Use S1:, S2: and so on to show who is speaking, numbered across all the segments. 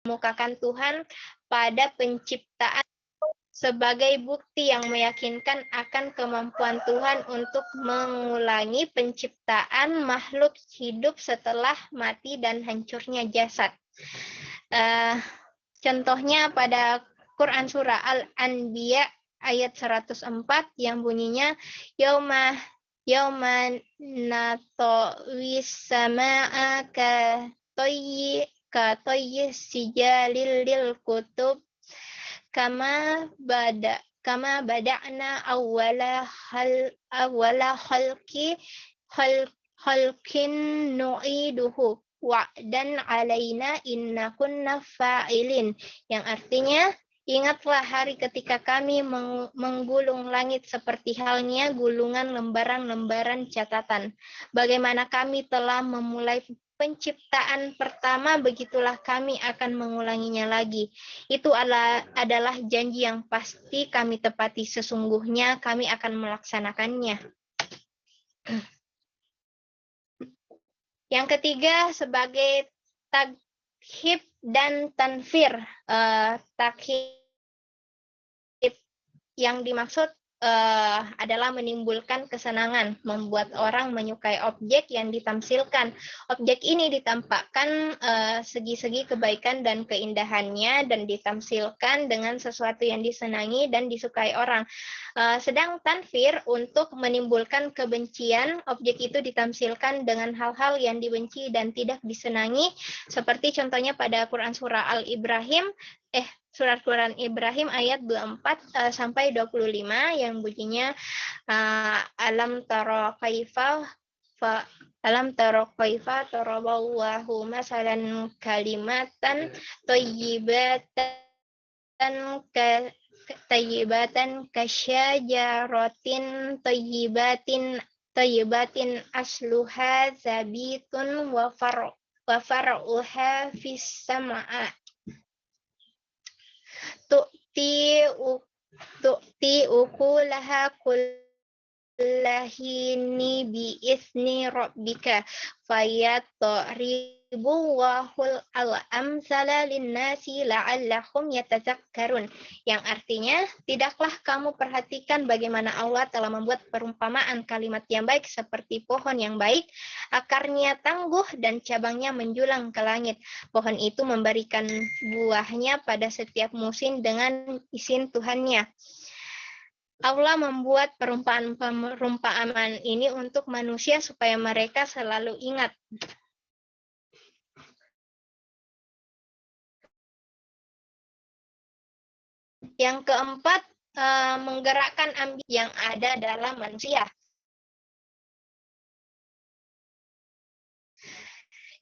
S1: mengemukakan Tuhan pada penciptaan sebagai bukti yang meyakinkan akan kemampuan Tuhan untuk mengulangi penciptaan makhluk hidup setelah mati dan hancurnya jasad. Contohnya pada Quran Surah Al-Anbiya ayat 104 yang bunyinya Yauma natawis sama'a ka toyyi sijalil lil kutub kama bada'na awwala khalqin nu'iduhu wa'dan alaina inna kunna fa'ilin, yang artinya ingatlah hari ketika kami menggulung langit seperti halnya gulungan lembaran-lembaran catatan. Bagaimana kami telah memulai penciptaan pertama, begitulah kami akan mengulanginya lagi. Itu adalah janji yang pasti kami tepati, sesungguhnya kami akan melaksanakannya. Yang ketiga, sebagai takhib dan tanfir. Takhib yang dimaksud adalah menimbulkan kesenangan, membuat orang menyukai objek yang ditamsilkan. Objek ini ditampakkan segi-segi kebaikan dan keindahannya dan ditamsilkan dengan sesuatu yang disenangi dan disukai orang. Sedang tanfir untuk menimbulkan kebencian, objek itu ditamsilkan dengan hal-hal yang dibenci dan tidak disenangi, seperti contohnya pada Quran Surah Al-Ibrahim, Surat Quran Ibrahim ayat 24 sampai 25 yang bunyinya alam tara kaifa taraballahu masalan kalimatan thayyibatan kasyajaratin thayyibatin asluha zabitun wa far'uha fis sama'a tu'ti ukulaha kullahini bi'izni rabbika fayadribu wahul al-amsala linnasi la'allahum yatazakkarun, yang artinya tidaklah kamu perhatikan bagaimana Allah telah membuat perumpamaan kalimat yang baik seperti pohon yang baik, akarnya tangguh dan cabangnya menjulang ke langit. Pohon itu memberikan buahnya pada setiap musim dengan izin Tuhannya. Allah membuat perumpamaan ini untuk manusia supaya mereka selalu ingat. Yang keempat, menggerakkan ambisi yang ada dalam manusia.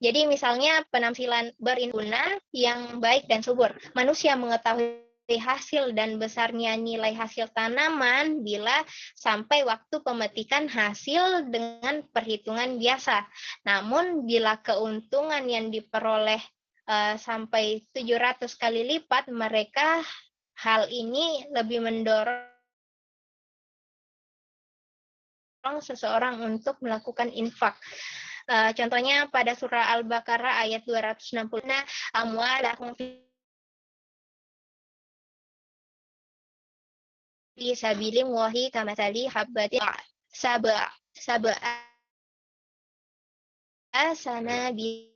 S1: Jadi misalnya penampilan berintunan yang baik dan subur. Manusia mengetahui hasil dan besarnya nilai hasil tanaman bila sampai waktu pemetikan hasil dengan perhitungan biasa. Namun bila keuntungan yang diperoleh sampai 700 kali lipat, mereka hal ini lebih mendorong seseorang untuk melakukan infak. Contohnya pada surah Al-Baqarah ayat 260, amwalakum fi sabilillahi kamathali habbatin sab'a sanabil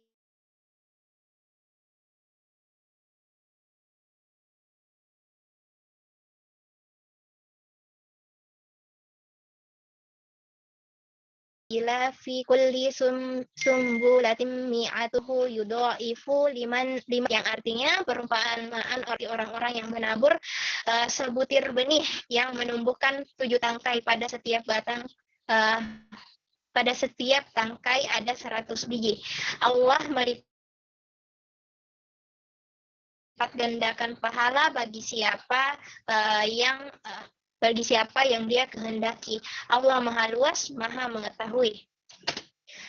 S1: ila fi kulli sumbulatin mi'atuhu yudha'ifu liman, yang artinya perumpamaan orang-orang yang menabur sebutir benih yang menumbuhkan 7 tangkai, pada setiap batang pada setiap tangkai ada 100 biji. Allah melipat gandakan pahala bagi siapa yang dia kehendaki. Allah Maha Luas, Maha Mengetahui.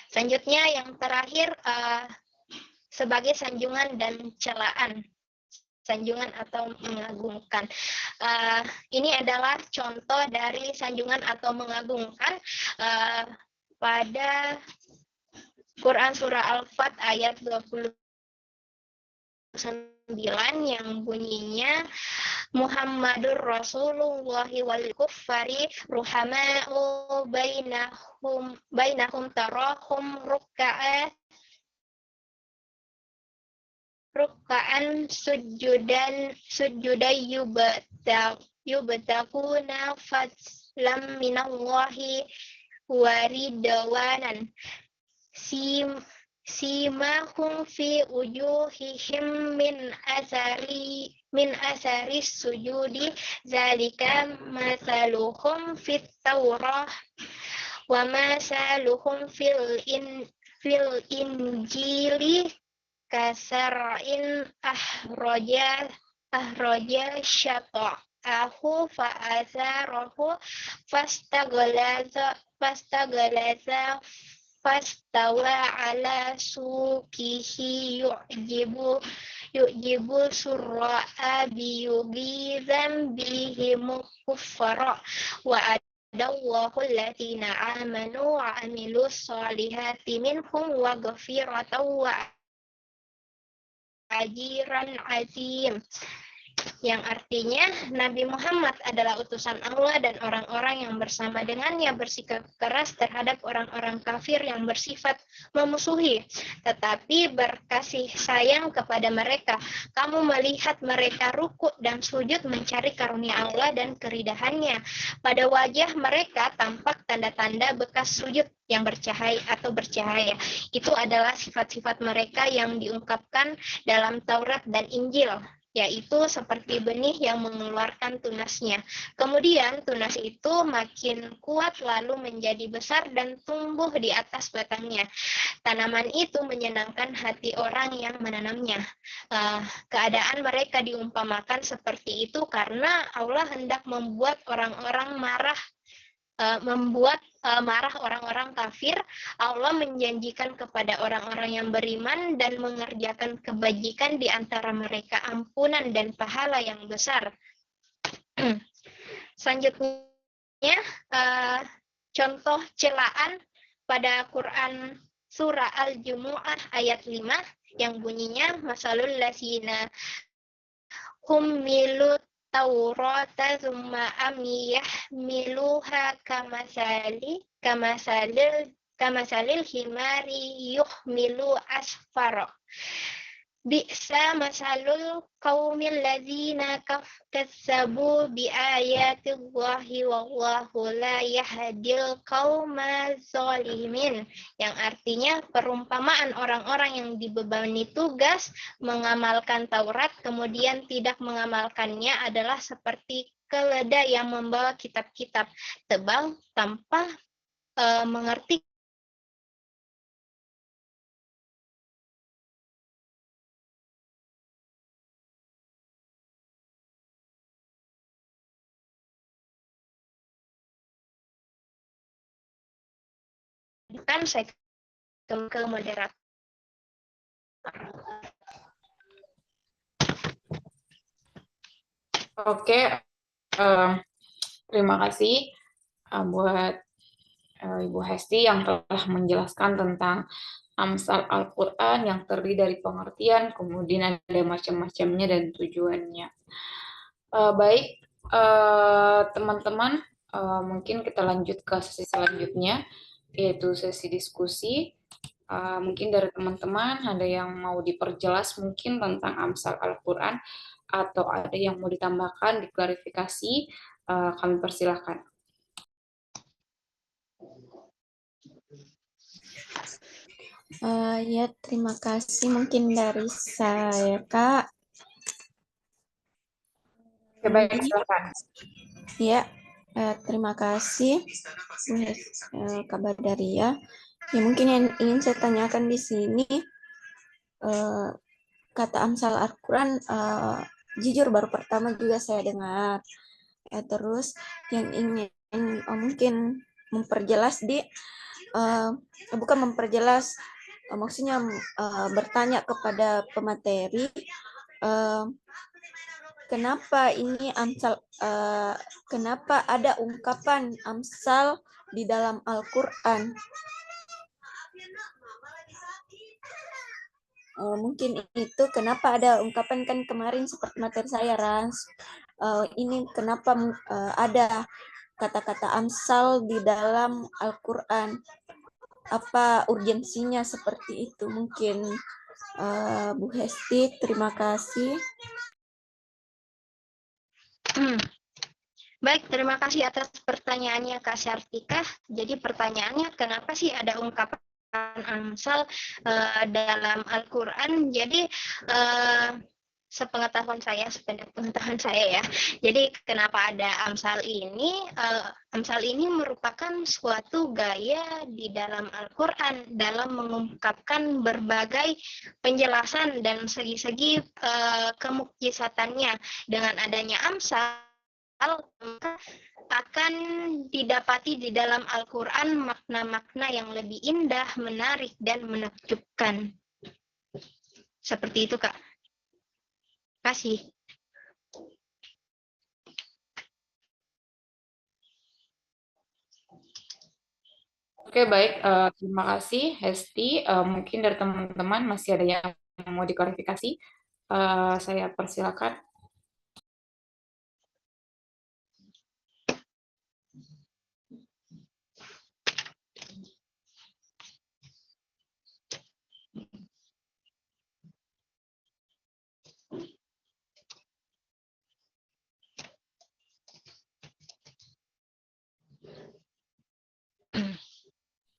S1: Selanjutnya yang terakhir, sebagai sanjungan dan celaan. Sanjungan atau mengagungkan. Ini adalah contoh dari sanjungan atau mengagungkan pada Quran Surah Al-Fat ayat 20 yang bunyinya Muhammadur Rasulullah wal kuffari ruhama'u bainahum tarahum ruka'an sujudan yubtaguna fadlan minallahi waridwanan simahum fi ujuhihim min asari sujudi zalika mathaluhum fit taurah wa masaluhum fil injili kasar'in ahroja syata'ahu fa'azarahu fastaglaza fastawa ala suqihi yu'jibu surra'a biyughizan bihim kuffara wa adallahu alladziina aamanu wa 'amilus shalihati minhum wa ghafiratan wa ajiran azim, yang artinya Nabi Muhammad adalah utusan Allah dan orang-orang yang bersama dengannya bersikap keras terhadap orang-orang kafir yang bersifat memusuhi, tetapi berkasih sayang kepada mereka. Kamu melihat mereka rukuk dan sujud mencari karunia Allah dan keridahannya. Pada wajah mereka tampak tanda-tanda bekas sujud yang bercahaya. Itu adalah sifat-sifat mereka yang diungkapkan dalam Taurat dan Injil, yaitu seperti benih yang mengeluarkan tunasnya. Kemudian tunas itu makin kuat lalu menjadi besar dan tumbuh di atas batangnya. Tanaman itu menyenangkan hati orang yang menanamnya. Keadaan mereka diumpamakan seperti itu karena Allah hendak membuat orang-orang marah orang-orang kafir. Allah menjanjikan kepada orang-orang yang beriman dan mengerjakan kebajikan di antara mereka ampunan dan pahala yang besar. Selanjutnya, contoh celaan pada Quran surah Al-Jumu'ah ayat 5 yang bunyinya masalul lasina hummilut Taurata summa amiyahmiluha kamasalil himari yuhmilu asfara. Bi'sa masalul qaumil ladzina kazzabu biayatillahi wallahu la yahdil qauma zalimin, yang artinya perumpamaan orang-orang yang dibebani tugas mengamalkan Taurat kemudian tidak mengamalkannya adalah seperti keledai yang membawa kitab-kitab tebal tanpa mengerti kan. Saya ke moderator.
S2: Oke, terima kasih buat Ibu Hesti yang telah menjelaskan tentang Amsal Al-Quran yang terdiri dari pengertian, kemudian ada macam-macamnya dan tujuannya. Baik, teman-teman, mungkin kita lanjut ke sesi selanjutnya, yaitu sesi diskusi. Mungkin dari teman-teman ada yang mau diperjelas mungkin tentang Amsal Al-Quran, atau ada yang mau ditambahkan, diklarifikasi, kami persilahkan.
S3: Ya, terima kasih. Mungkin dari saya, Kak.
S2: Oke, baik, silakan.
S3: Ya, terima kasih, Kak Badaria. Ya, mungkin yang ingin saya tanyakan di sini, kata Amsal Al-Quran, jujur baru pertama juga saya dengar. Terus yang ingin mungkin memperjelas bukan memperjelas, maksudnya bertanya kepada pemateri, kenapa ini Amsal, kenapa ada ungkapan Amsal di dalam Al-Quran? Mungkin itu kenapa ada ungkapan kan kemarin seperti materi saya Ras. Ini kenapa ada kata-kata amsal di dalam Al-Quran. Apa urgensinya seperti itu? Mungkin Bu Hesti, terima kasih.
S1: Baik, terima kasih atas pertanyaannya Kak Syartika. Jadi pertanyaannya, kenapa sih ada ungkapan amsal dalam Al-Quran? Jadi sepengetahuan saya ya. Jadi kenapa ada amsal ini? Amsal ini merupakan suatu gaya di dalam Al-Quran dalam mengungkapkan berbagai penjelasan dan segi-segi kemukjizatannya. Dengan adanya amsal, akan didapati di dalam Al-Quran makna-makna yang lebih indah, menarik, dan menakjubkan. Seperti itu, Kak. Kasih.
S2: Oke, baik. Terima kasih, Hesti. Mungkin dari teman-teman masih ada yang mau diklarifikasi. Saya persilakan.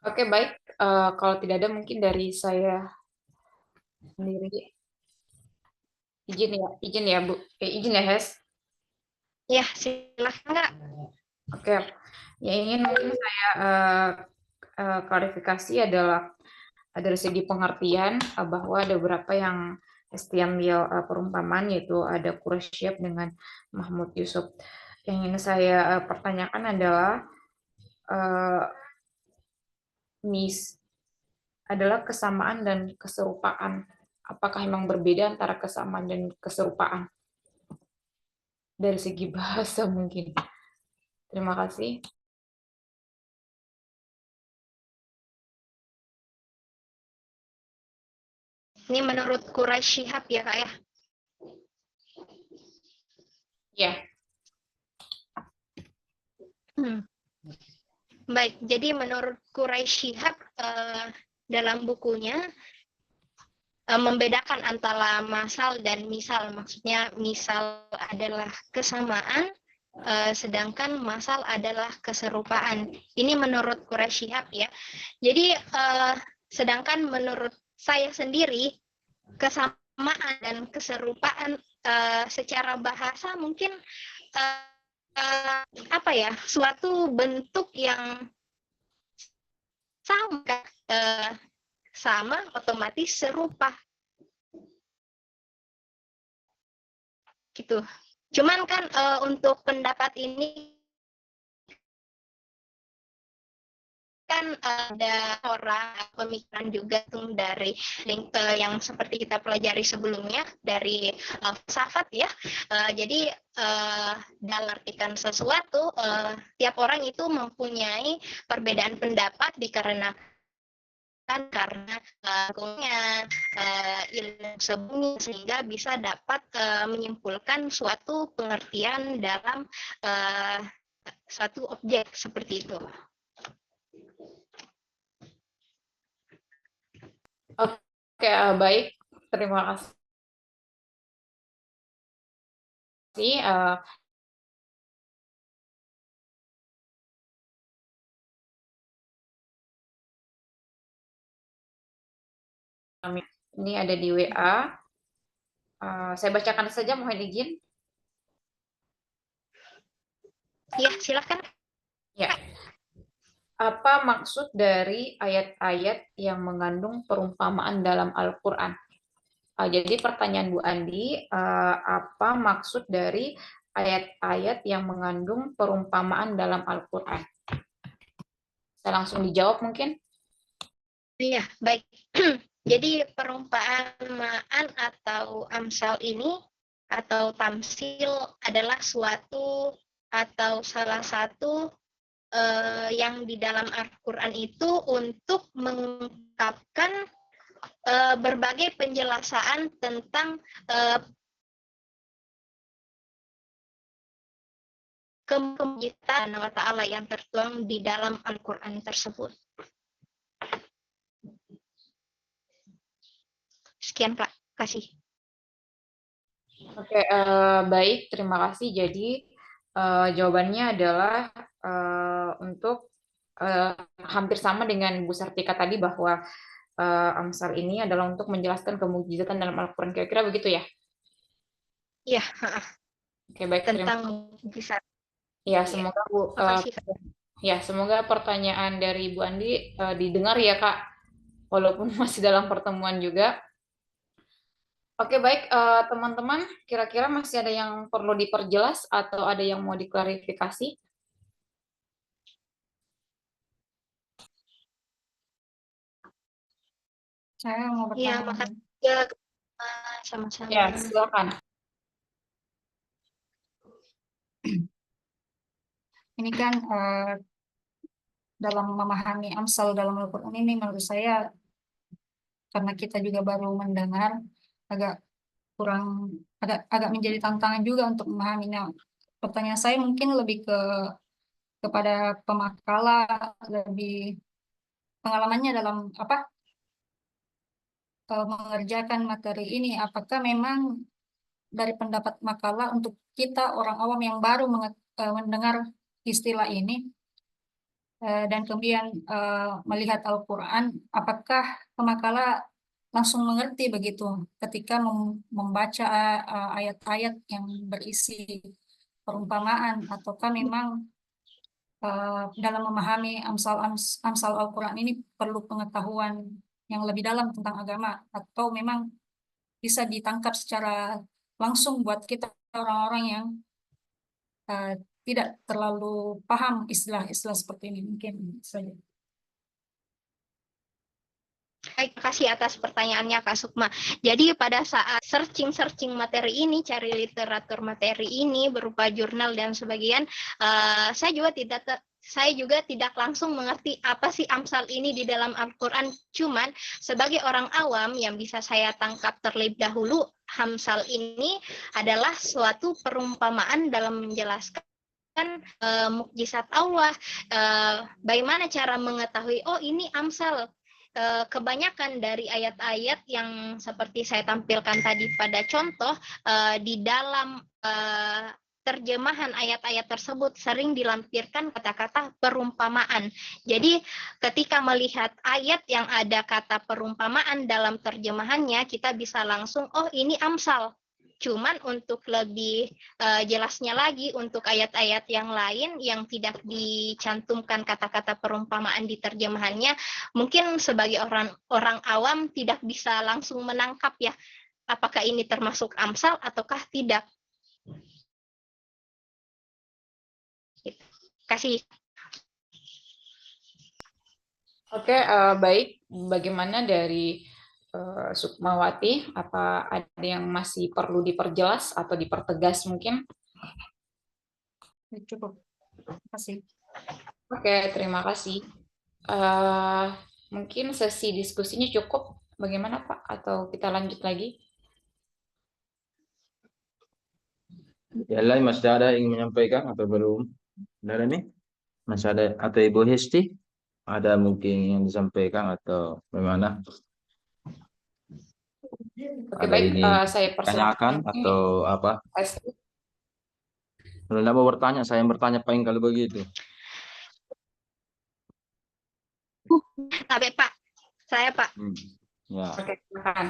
S2: Oke, baik. Kalau tidak ada, mungkin dari saya sendiri. Izin ya, Bu. Izin ya, Hes.
S1: Ya, silahkan, Kak.
S2: Oke, yang ingin mungkin saya klarifikasi adalah dari segi pengertian bahwa ada beberapa yang Hesti ambil perumpamaan, yaitu ada Quraisy dengan Mahmud Yusuf. Yang ingin saya pertanyakan adalah adalah kesamaan dan keserupaan. Apakah memang berbeda antara kesamaan dan keserupaan? Dari segi bahasa mungkin. Terima kasih.
S1: Ini menurut Quraisy Shihab ya, Kak ya?
S2: Ya.
S1: Baik, jadi menurut Quraisy Shihab dalam bukunya membedakan antara masal dan misal. Maksudnya misal adalah kesamaan, sedangkan masal adalah keserupaan. Ini menurut Quraisy Shihab ya. Jadi sedangkan menurut saya sendiri, kesamaan dan keserupaan secara bahasa mungkin suatu bentuk yang sama otomatis serupa gitu. Cuman kan untuk pendapat ini kan ada orang pemikiran juga tuh dari yang seperti kita pelajari sebelumnya dari filsafat ya. Jadi dalam artikan sesuatu, tiap orang itu mempunyai perbedaan pendapat dikarenakan karena ilmu sebelumnya, sehingga bisa dapat menyimpulkan suatu pengertian dalam suatu objek seperti itu.
S2: Oke, baik. Terima kasih. Ini ada di WA. Saya bacakan saja, mohon izin.
S1: Ya, silakan.
S2: Ya. Apa maksud dari ayat-ayat yang mengandung perumpamaan dalam Al-Quran? Jadi pertanyaan Bu Andi, apa maksud dari ayat-ayat yang mengandung perumpamaan dalam Al-Quran? Saya langsung dijawab mungkin.
S1: Iya, baik. Jadi perumpamaan atau amsal ini atau tamsil adalah suatu atau salah satu yang di dalam Al-Quran itu untuk mengungkapkan berbagai penjelasan tentang kemujizatan Allah Ta'ala yang tertuang di dalam Al-Quran tersebut. Sekian Kak, kasih.
S2: Oke, baik, terima kasih. Jadi jawabannya adalah untuk hampir sama dengan Bu Sartika tadi, bahwa Amsal ini adalah untuk menjelaskan kemujizatan dalam Al-Quran. Kira-kira begitu ya?
S1: Iya,
S2: Oke, baik.
S1: tentang mujizat.
S2: Ya,
S1: Iya.
S2: semoga Bu,
S1: Makasih, Kak.
S2: ya, semoga pertanyaan dari Bu Andi didengar ya Kak, walaupun masih dalam pertemuan juga. Oke, baik teman-teman, kira-kira masih ada yang perlu diperjelas atau ada yang mau diklarifikasi?
S4: Saya mau
S1: Iya,
S4: bertanya.
S1: makasih ya, sama-sama.
S2: Ya, silakan.
S4: Ini kan dalam memahami Amsal dalam Al-Quran ini, menurut saya karena kita juga baru mendengar, agak kurang, agak menjadi tantangan juga untuk memahaminya. Pertanyaan saya mungkin lebih kepada pemakala, lebih pengalamannya dalam apa mengerjakan materi ini. Apakah memang dari pendapat makala untuk kita orang awam yang baru mendengar istilah ini dan kemudian melihat Al-Quran, apakah pemakala langsung mengerti begitu ketika membaca ayat-ayat yang berisi perumpamaan, ataukah memang dalam memahami Amsal Al-Quran ini perlu pengetahuan yang lebih dalam tentang agama, atau memang bisa ditangkap secara langsung buat kita orang-orang yang tidak terlalu paham istilah-istilah seperti ini. Mungkin saja.
S1: Baik, terima kasih atas pertanyaannya Kak Sukma. Jadi pada saat searching materi ini, cari literatur materi ini berupa jurnal dan sebagian, saya juga tidak langsung mengerti apa sih Amsal ini di dalam Al-Quran. Cuman sebagai orang awam yang bisa saya tangkap terlebih dahulu, Amsal ini adalah suatu perumpamaan dalam menjelaskan mukjizat Allah. Bagaimana cara mengetahui, oh ini Amsal. Kebanyakan dari ayat-ayat yang seperti saya tampilkan tadi pada contoh, di dalam terjemahan ayat-ayat tersebut sering dilampirkan kata-kata perumpamaan. Jadi ketika melihat ayat yang ada kata perumpamaan dalam terjemahannya, kita bisa langsung, oh ini Amsal. Cuman untuk lebih jelasnya lagi, untuk ayat-ayat yang lain yang tidak dicantumkan kata-kata perumpamaan di terjemahannya, mungkin sebagai orang awam tidak bisa langsung menangkap ya, apakah ini termasuk Amsal ataukah tidak. Kasih.
S2: Oke, baik. Bagaimana dari Sukmawati? Apa ada yang masih perlu diperjelas atau dipertegas mungkin?
S4: Cukup. Terima kasih.
S2: Oke, terima kasih. Mungkin sesi diskusinya cukup. Bagaimana Pak? Atau kita lanjut lagi?
S5: Yang lain masih ada yang menyampaikan atau belum? Ada nih? Masih ada atau Ibu Hesti? Ada mungkin yang disampaikan atau bagaimana?
S2: Oke,
S5: Ada
S2: baik.
S5: ini
S2: Saya
S5: tanyakan atau apa? Kalau tidak mau bertanya, saya yang bertanya paling kalau begitu.
S1: Tapi Pak, saya Pak.
S5: Ya.
S2: Oke, silakan.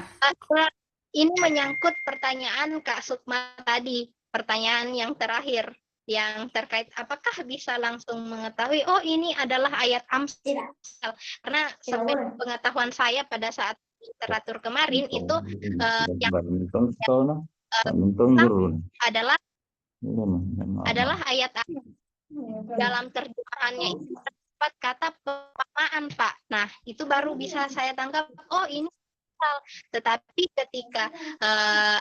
S1: Ini menyangkut pertanyaan Kak Sukma tadi, pertanyaan yang terakhir, yang terkait apakah bisa langsung mengetahui, oh ini adalah ayat Amsal. Karena sebenarnya pengetahuan saya pada saat literatur kemarin itu yang adalah ayat dalam terjemahannya itu terdapat kata perumpamaan Pak. Nah itu baru bisa saya tangkap, oh ini. Tetapi ketika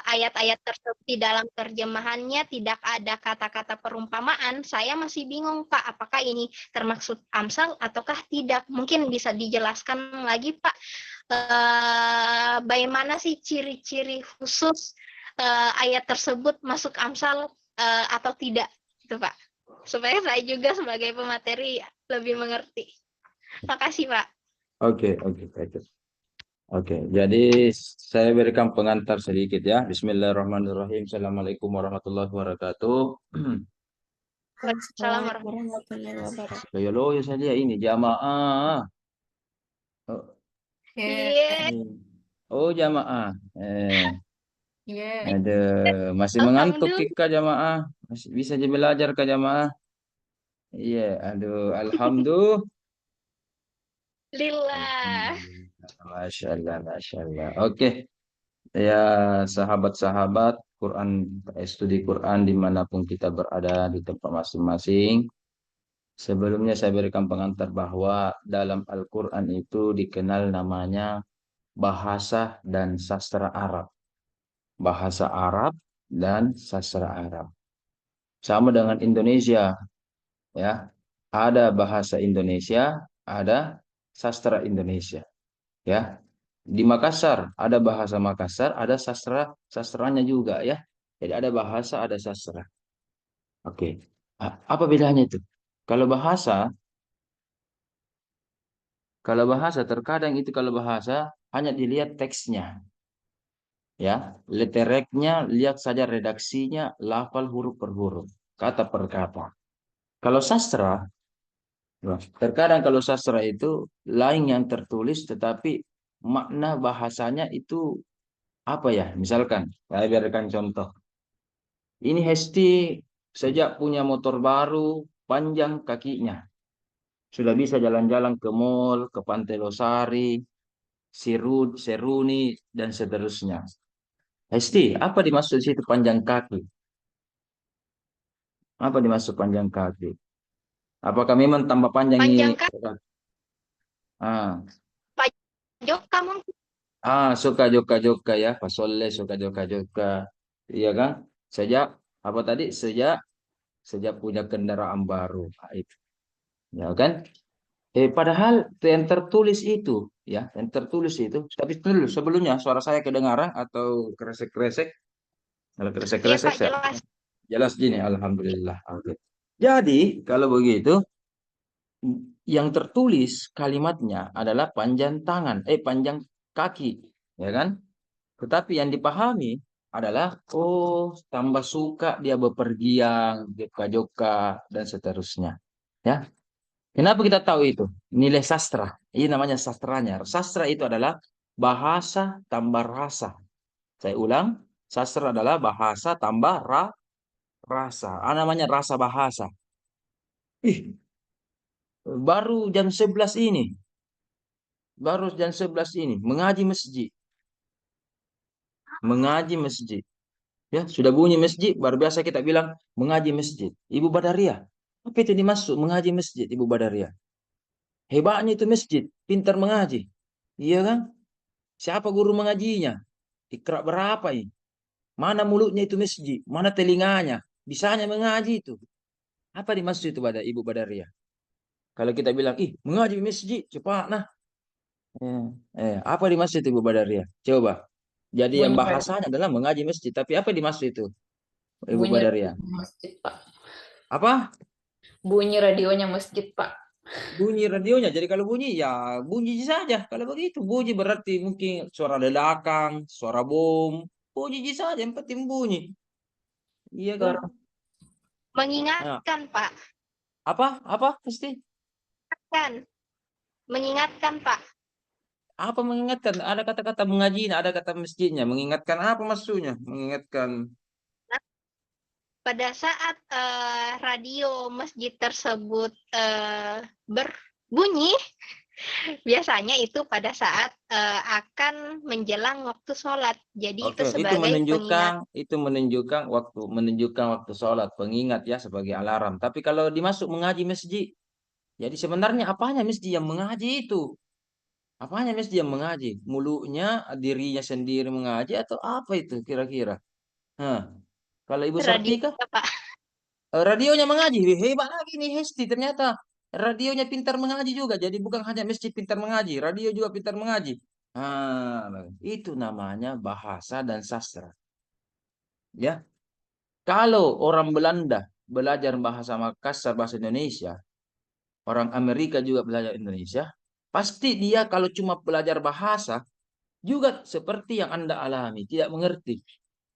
S1: ayat-ayat tersebut di dalam terjemahannya tidak ada kata-kata perumpamaan, saya masih bingung Pak, apakah ini termaksud Amsal ataukah tidak? Mungkin bisa dijelaskan lagi Pak, bagaimana sih ciri-ciri khusus ayat tersebut masuk Amsal atau tidak, itu Pak. Supaya saya juga sebagai pemateri lebih mengerti. Makasih Pak.
S5: Oke, baik. Oke, jadi saya berikan pengantar sedikit ya. Bismillahirrahmanirrahim. Assalamualaikum warahmatullahi wabarakatuh.
S1: Assalamualaikum.
S3: warahmatullahi wabarakatuh.
S5: Loyo saja ini jamaah. Oh,
S1: Iya.
S5: oh jamaah.
S4: Iya.
S5: Ada masih mengantuk
S1: Alhamdulillah.
S5: kita jamaah. Masih bisa belajar ke jamaah. Iya, aduh, alhamdulillah. Masya Allah, Masya Allah. Oke, ya sahabat-sahabat Quran, studi Quran dimanapun kita berada di tempat masing-masing. Sebelumnya saya berikan pengantar bahwa dalam Al-Quran itu dikenal namanya bahasa dan sastra Arab. Bahasa Arab dan sastra Arab. Sama dengan Indonesia, ya. Ada bahasa Indonesia, ada sastra Indonesia, ya. Di Makassar ada bahasa Makassar, ada sastranya juga, ya. Jadi ada bahasa, ada sastra. Oke. Apa bedanya itu? Kalau bahasa terkadang itu kalau bahasa hanya dilihat teksnya, ya, lettereknya, lihat saja redaksinya, lafal huruf per huruf, kata per kata. Kalau sastra, nah, terkadang kalau sastra itu lain yang tertulis, tetapi makna bahasanya itu apa ya? Misalkan, saya berikan contoh. Ini Hesti sejak punya motor baru, panjang kakinya. Sudah bisa jalan-jalan ke mall, ke Pantai Losari, Seruni, dan seterusnya. Hesti, apa dimaksud situ panjang kaki? Apa dimaksud panjang kaki? Apakah memang tambah panjang ini?
S1: Panjang kan
S5: Ah,
S1: Pak Joka mungkin.
S5: suka joka-joka ya, Pasole suka joka-joka. Iya kan? Sejak apa tadi? Sejak punya kendaraan baru. Nah, itu. Ya kan? Padahal yang tertulis itu, ya, yang tertulis itu. Tapi dulu sebelumnya suara saya kedengaran atau kresek-kresek? Kalau
S1: Iya
S5: kresek-kresek
S1: Pak,
S5: saya
S1: jelas.
S5: jelas gini, alhamdulillah. Oke. Jadi kalau begitu, yang tertulis kalimatnya adalah panjang tangan, panjang kaki, ya kan? Tetapi yang dipahami adalah, oh, tambah suka dia bepergian, joka-joka, dan seterusnya. Ya, kenapa kita tahu itu? Nilai sastra. Ini namanya sastranya. Sastra itu adalah bahasa tambah rasa. Saya ulang, sastra adalah bahasa tambah rasa. Namanya rasa bahasa. Ih, baru jam 11 ini. Baru jam 11 ini. Mengaji masjid. Mengaji masjid. Ya, sudah bunyi masjid, baru biasa kita bilang mengaji masjid. Ibu Badaria. Apa itu dimaksud mengaji masjid, Ibu Badaria? Hebatnya itu masjid, pintar mengaji. Iya kan? Siapa guru mengajinya? Ikra berapa ini? Mana mulutnya itu masjid? Mana telinganya? Bisanya mengaji itu. Apa dimaksud itu pada Ibu Badaria? Kalau kita bilang, ih, mengaji masjid, cepat nah. Apa dimaksud Ibu Badaria? Coba. Jadi yang
S2: Bunyi
S5: bahasanya adalah mengaji masjid. Tapi apa dimaksud itu, Ibu
S2: bunyi
S5: Badaria?
S2: masjid, Pak.
S5: Apa?
S2: Bunyi radionya masjid, Pak.
S5: Bunyi radionya. Jadi kalau bunyi, ya bunyi saja. Kalau begitu, bunyi berarti mungkin suara ledakan, suara bom. Bunyi saja, yang penting bunyi. Iya kan?
S2: Suara
S5: Nah,
S1: Mengingatkan Pak.
S5: apa? Pasti.
S1: Kan. Mengingatkan Pak.
S5: Apa mengingatkan? Ada kata-kata mengaji, ada kata masjidnya. Mengingatkan apa maksudnya? Mengingatkan.
S1: Pada saat radio masjid tersebut berbunyi, biasanya itu pada saat akan menjelang waktu sholat. Jadi itu
S5: Oke,
S1: sebagai pengingat.
S5: itu menunjukkan waktu sholat, pengingat ya sebagai alarm. Tapi kalau dimasuk mengaji masjid, jadi sebenarnya apanya masjid yang mengaji itu? Apanya mesti yang mengaji? Mulutnya, dirinya sendiri mengaji atau apa itu kira-kira? Hah. Kalau Ibu
S1: Radio
S5: Sartika,
S1: Pak.
S5: radionya mengaji. Wih, hebat lagi nih Hesti. Ternyata radionya pintar mengaji juga. Jadi bukan hanya masjid pintar mengaji, radio juga pintar mengaji. Itu namanya bahasa dan sastra. Ya, kalau orang Belanda belajar bahasa Makassar, bahasa Indonesia, orang Amerika juga belajar Indonesia, pasti dia kalau cuma belajar bahasa juga seperti yang Anda alami, tidak mengerti.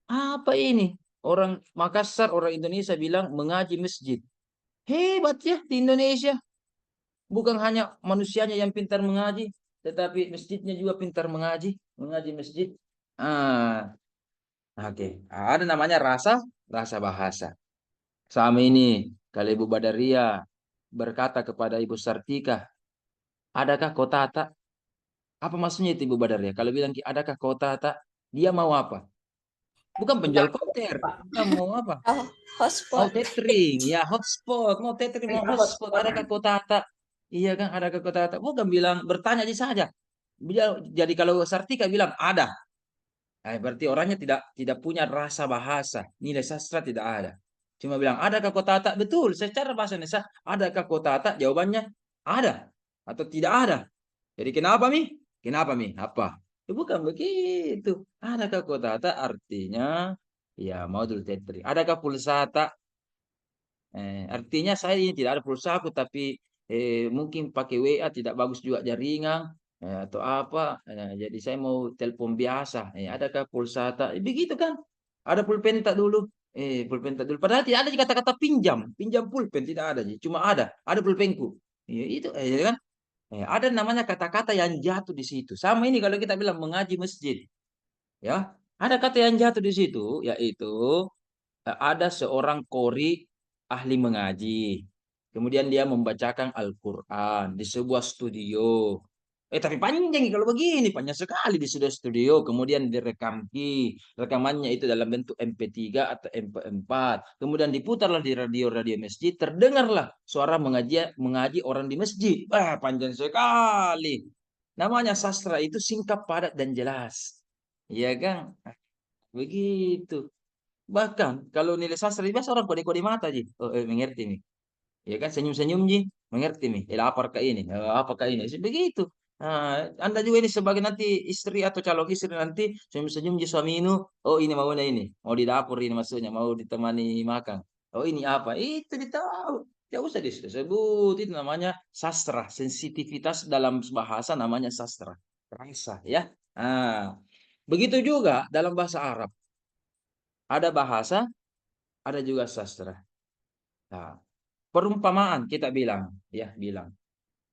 S5: Apa ini? Orang Makassar, orang Indonesia bilang mengaji masjid. Hebat ya di Indonesia. Bukan hanya manusianya yang pintar mengaji, tetapi masjidnya juga pintar mengaji, mengaji masjid. Ah, oke. Ada namanya rasa bahasa. Sama ini, kalau Ibu Badaria berkata kepada Ibu Sartika, adakah kota tak? Apa maksudnya itu Ibu Badaria? Kalau bilang, adakah kota tak? Dia mau apa? Bukan penjual konter. Dia mau apa?
S3: Oh,
S5: Mau
S3: hotspot.
S5: tethering, ya hotspot, mau tethering, mau hotspot. Adakah kota tak? Iya kan, adakah kota tak? Bukan bilang bertanya aja saja. Jadi kalau Sartika bilang ada, berarti orangnya tidak punya rasa bahasa, nilai sastra tidak ada. Cuma bilang adakah kota tak? Betul, secara bahasa Indonesia adakah kota tak? Jawabannya ada atau tidak ada. Jadi kenapa mi? Kenapa mi? Apa? Bukan begitu. Adakah kota tak? Artinya ya mau dulu tethering. Adakah pulsa tak? Artinya saya ini tidak ada pulsa aku tapi mungkin pakai WA tidak bagus juga jaringan atau apa. Jadi saya mau telepon biasa. Adakah pulsa tak? Begitu kan? Ada pulpen tak dulu? Pulpen tak dulu. Padahal tidak ada kata-kata pinjam, pinjam pulpen tidak ada. Cuma ada pulpenku. Itu ya kan? Ada namanya kata-kata yang jatuh di situ. Sama ini kalau kita bilang mengaji masjid, ya ada kata yang jatuh di situ, yaitu ada seorang qori ahli mengaji. Kemudian dia membacakan Al-Quran di sebuah studio. Tapi panjang kalau begini, panjang sekali di sebuah studio. Kemudian direkam. Rekamannya itu dalam bentuk MP3 atau MP4. Kemudian diputarlah di radio-radio masjid. Terdengarlah suara mengaji orang di masjid. Panjang sekali. Namanya sastra itu singkat, padat, dan jelas. Iya kan? Begitu. Bahkan kalau nilai sastra biasa orang kode-kode mata ji. Oh, mengerti nih. Ya kan senyum-senyum ji, mengerti nih. Apakah ini? Apakah ini? Begitu. Anda juga ini sebagai nanti istri atau calon istri nanti senyum-senyum ji suami ini. Oh ini maunya ini. Mau di dapur ini maksudnya. Mau ditemani makan. Oh ini apa? Itu ditahu. Ya usah disebut. Itu namanya sastra. Sensitivitas dalam bahasa namanya sastra. Rasa ya. Begitu juga dalam bahasa Arab. Ada bahasa, ada juga sastra. Nah, perumpamaan kita bilang, ya bilang.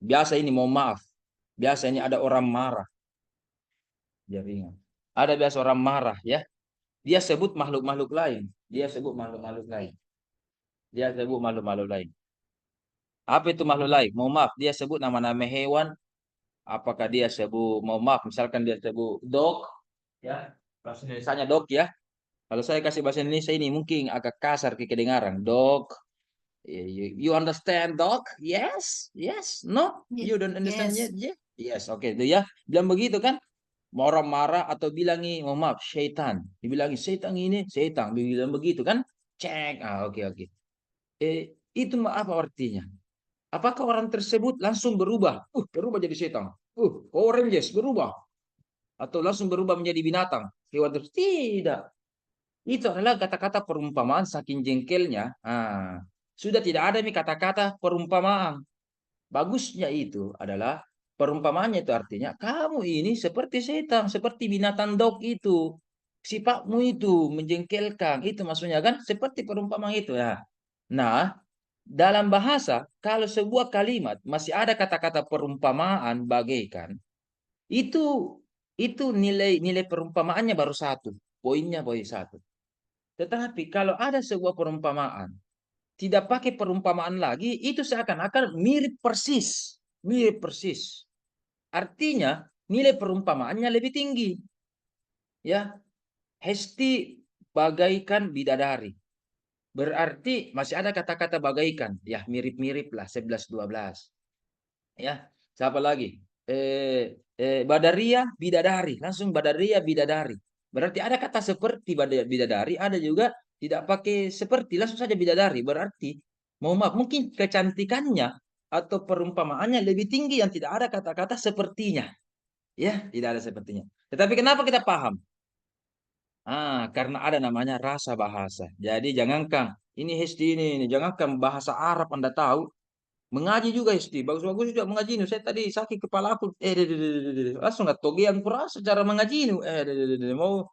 S5: Biasa ini mohon maaf. Biasa ini ada orang marah. Jaringan. Ada biasa orang marah, ya. Dia sebut makhluk-makhluk lain. Dia sebut makhluk-makhluk lain. Dia sebut makhluk-makhluk lain. Apa itu makhluk lain? Mohon maaf, dia sebut nama-nama hewan. Apakah dia sebut, mohon maaf, misalkan dia sebut dog, ya. Bahasa Indonesianya dog, ya. Kalau saya kasih bahasa Indonesia ini mungkin agak kasar kedengaran. Dog. You understand, dog? Yes, yes, no, you don't understand yet, yeah, yes, oke, itu ya, bilang begitu kan, marah-marah atau bilangi, mohon maaf, syaitan, dibilangi syaitan ini, syaitan, bilang begitu kan, cek, oke. Itu apa artinya? Apakah orang tersebut langsung berubah jadi syaitan, oranges berubah, atau langsung berubah menjadi binatang, hewan terus? Tidak. Itu adalah kata-kata perumpamaan saking jengkelnya. Sudah tidak ada nih kata-kata perumpamaan. Bagusnya itu adalah perumpamaannya itu artinya kamu ini seperti setan, seperti binatang dog itu. Sifatmu itu menjengkelkan. Itu maksudnya kan seperti perumpamaan itu ya. Nah, dalam bahasa kalau sebuah kalimat masih ada kata-kata perumpamaan bagaikan itu nilai perumpamaannya baru satu. Poinnya poin satu. Tetapi kalau ada sebuah perumpamaan, tidak pakai perumpamaan lagi, itu seakan-akan mirip persis. Mirip persis. Artinya, nilai perumpamaannya lebih tinggi. Ya, Hesti bagaikan bidadari. Berarti masih ada kata-kata bagaikan. Ya, mirip-mirip lah, 11-12. Ya, siapa lagi? Badaria, bidadari. Langsung Badaria, bidadari. Berarti ada kata seperti bidadari, ada juga tidak pakai seperti, langsung saja bidadari. Berarti, mohon maaf, mungkin kecantikannya atau perumpamaannya lebih tinggi yang tidak ada kata-kata sepertinya. Ya, tidak ada sepertinya. Tetapi kenapa kita paham? Karena ada namanya rasa bahasa. Jadi jangankan ini Hesti ini, jangankan bahasa Arab Anda tahu, mengaji juga Hesti, bagus-bagus juga mengaji ini. Saya tadi sakit kepala aku, langsung nggak togian pura secara mengaji ini, mau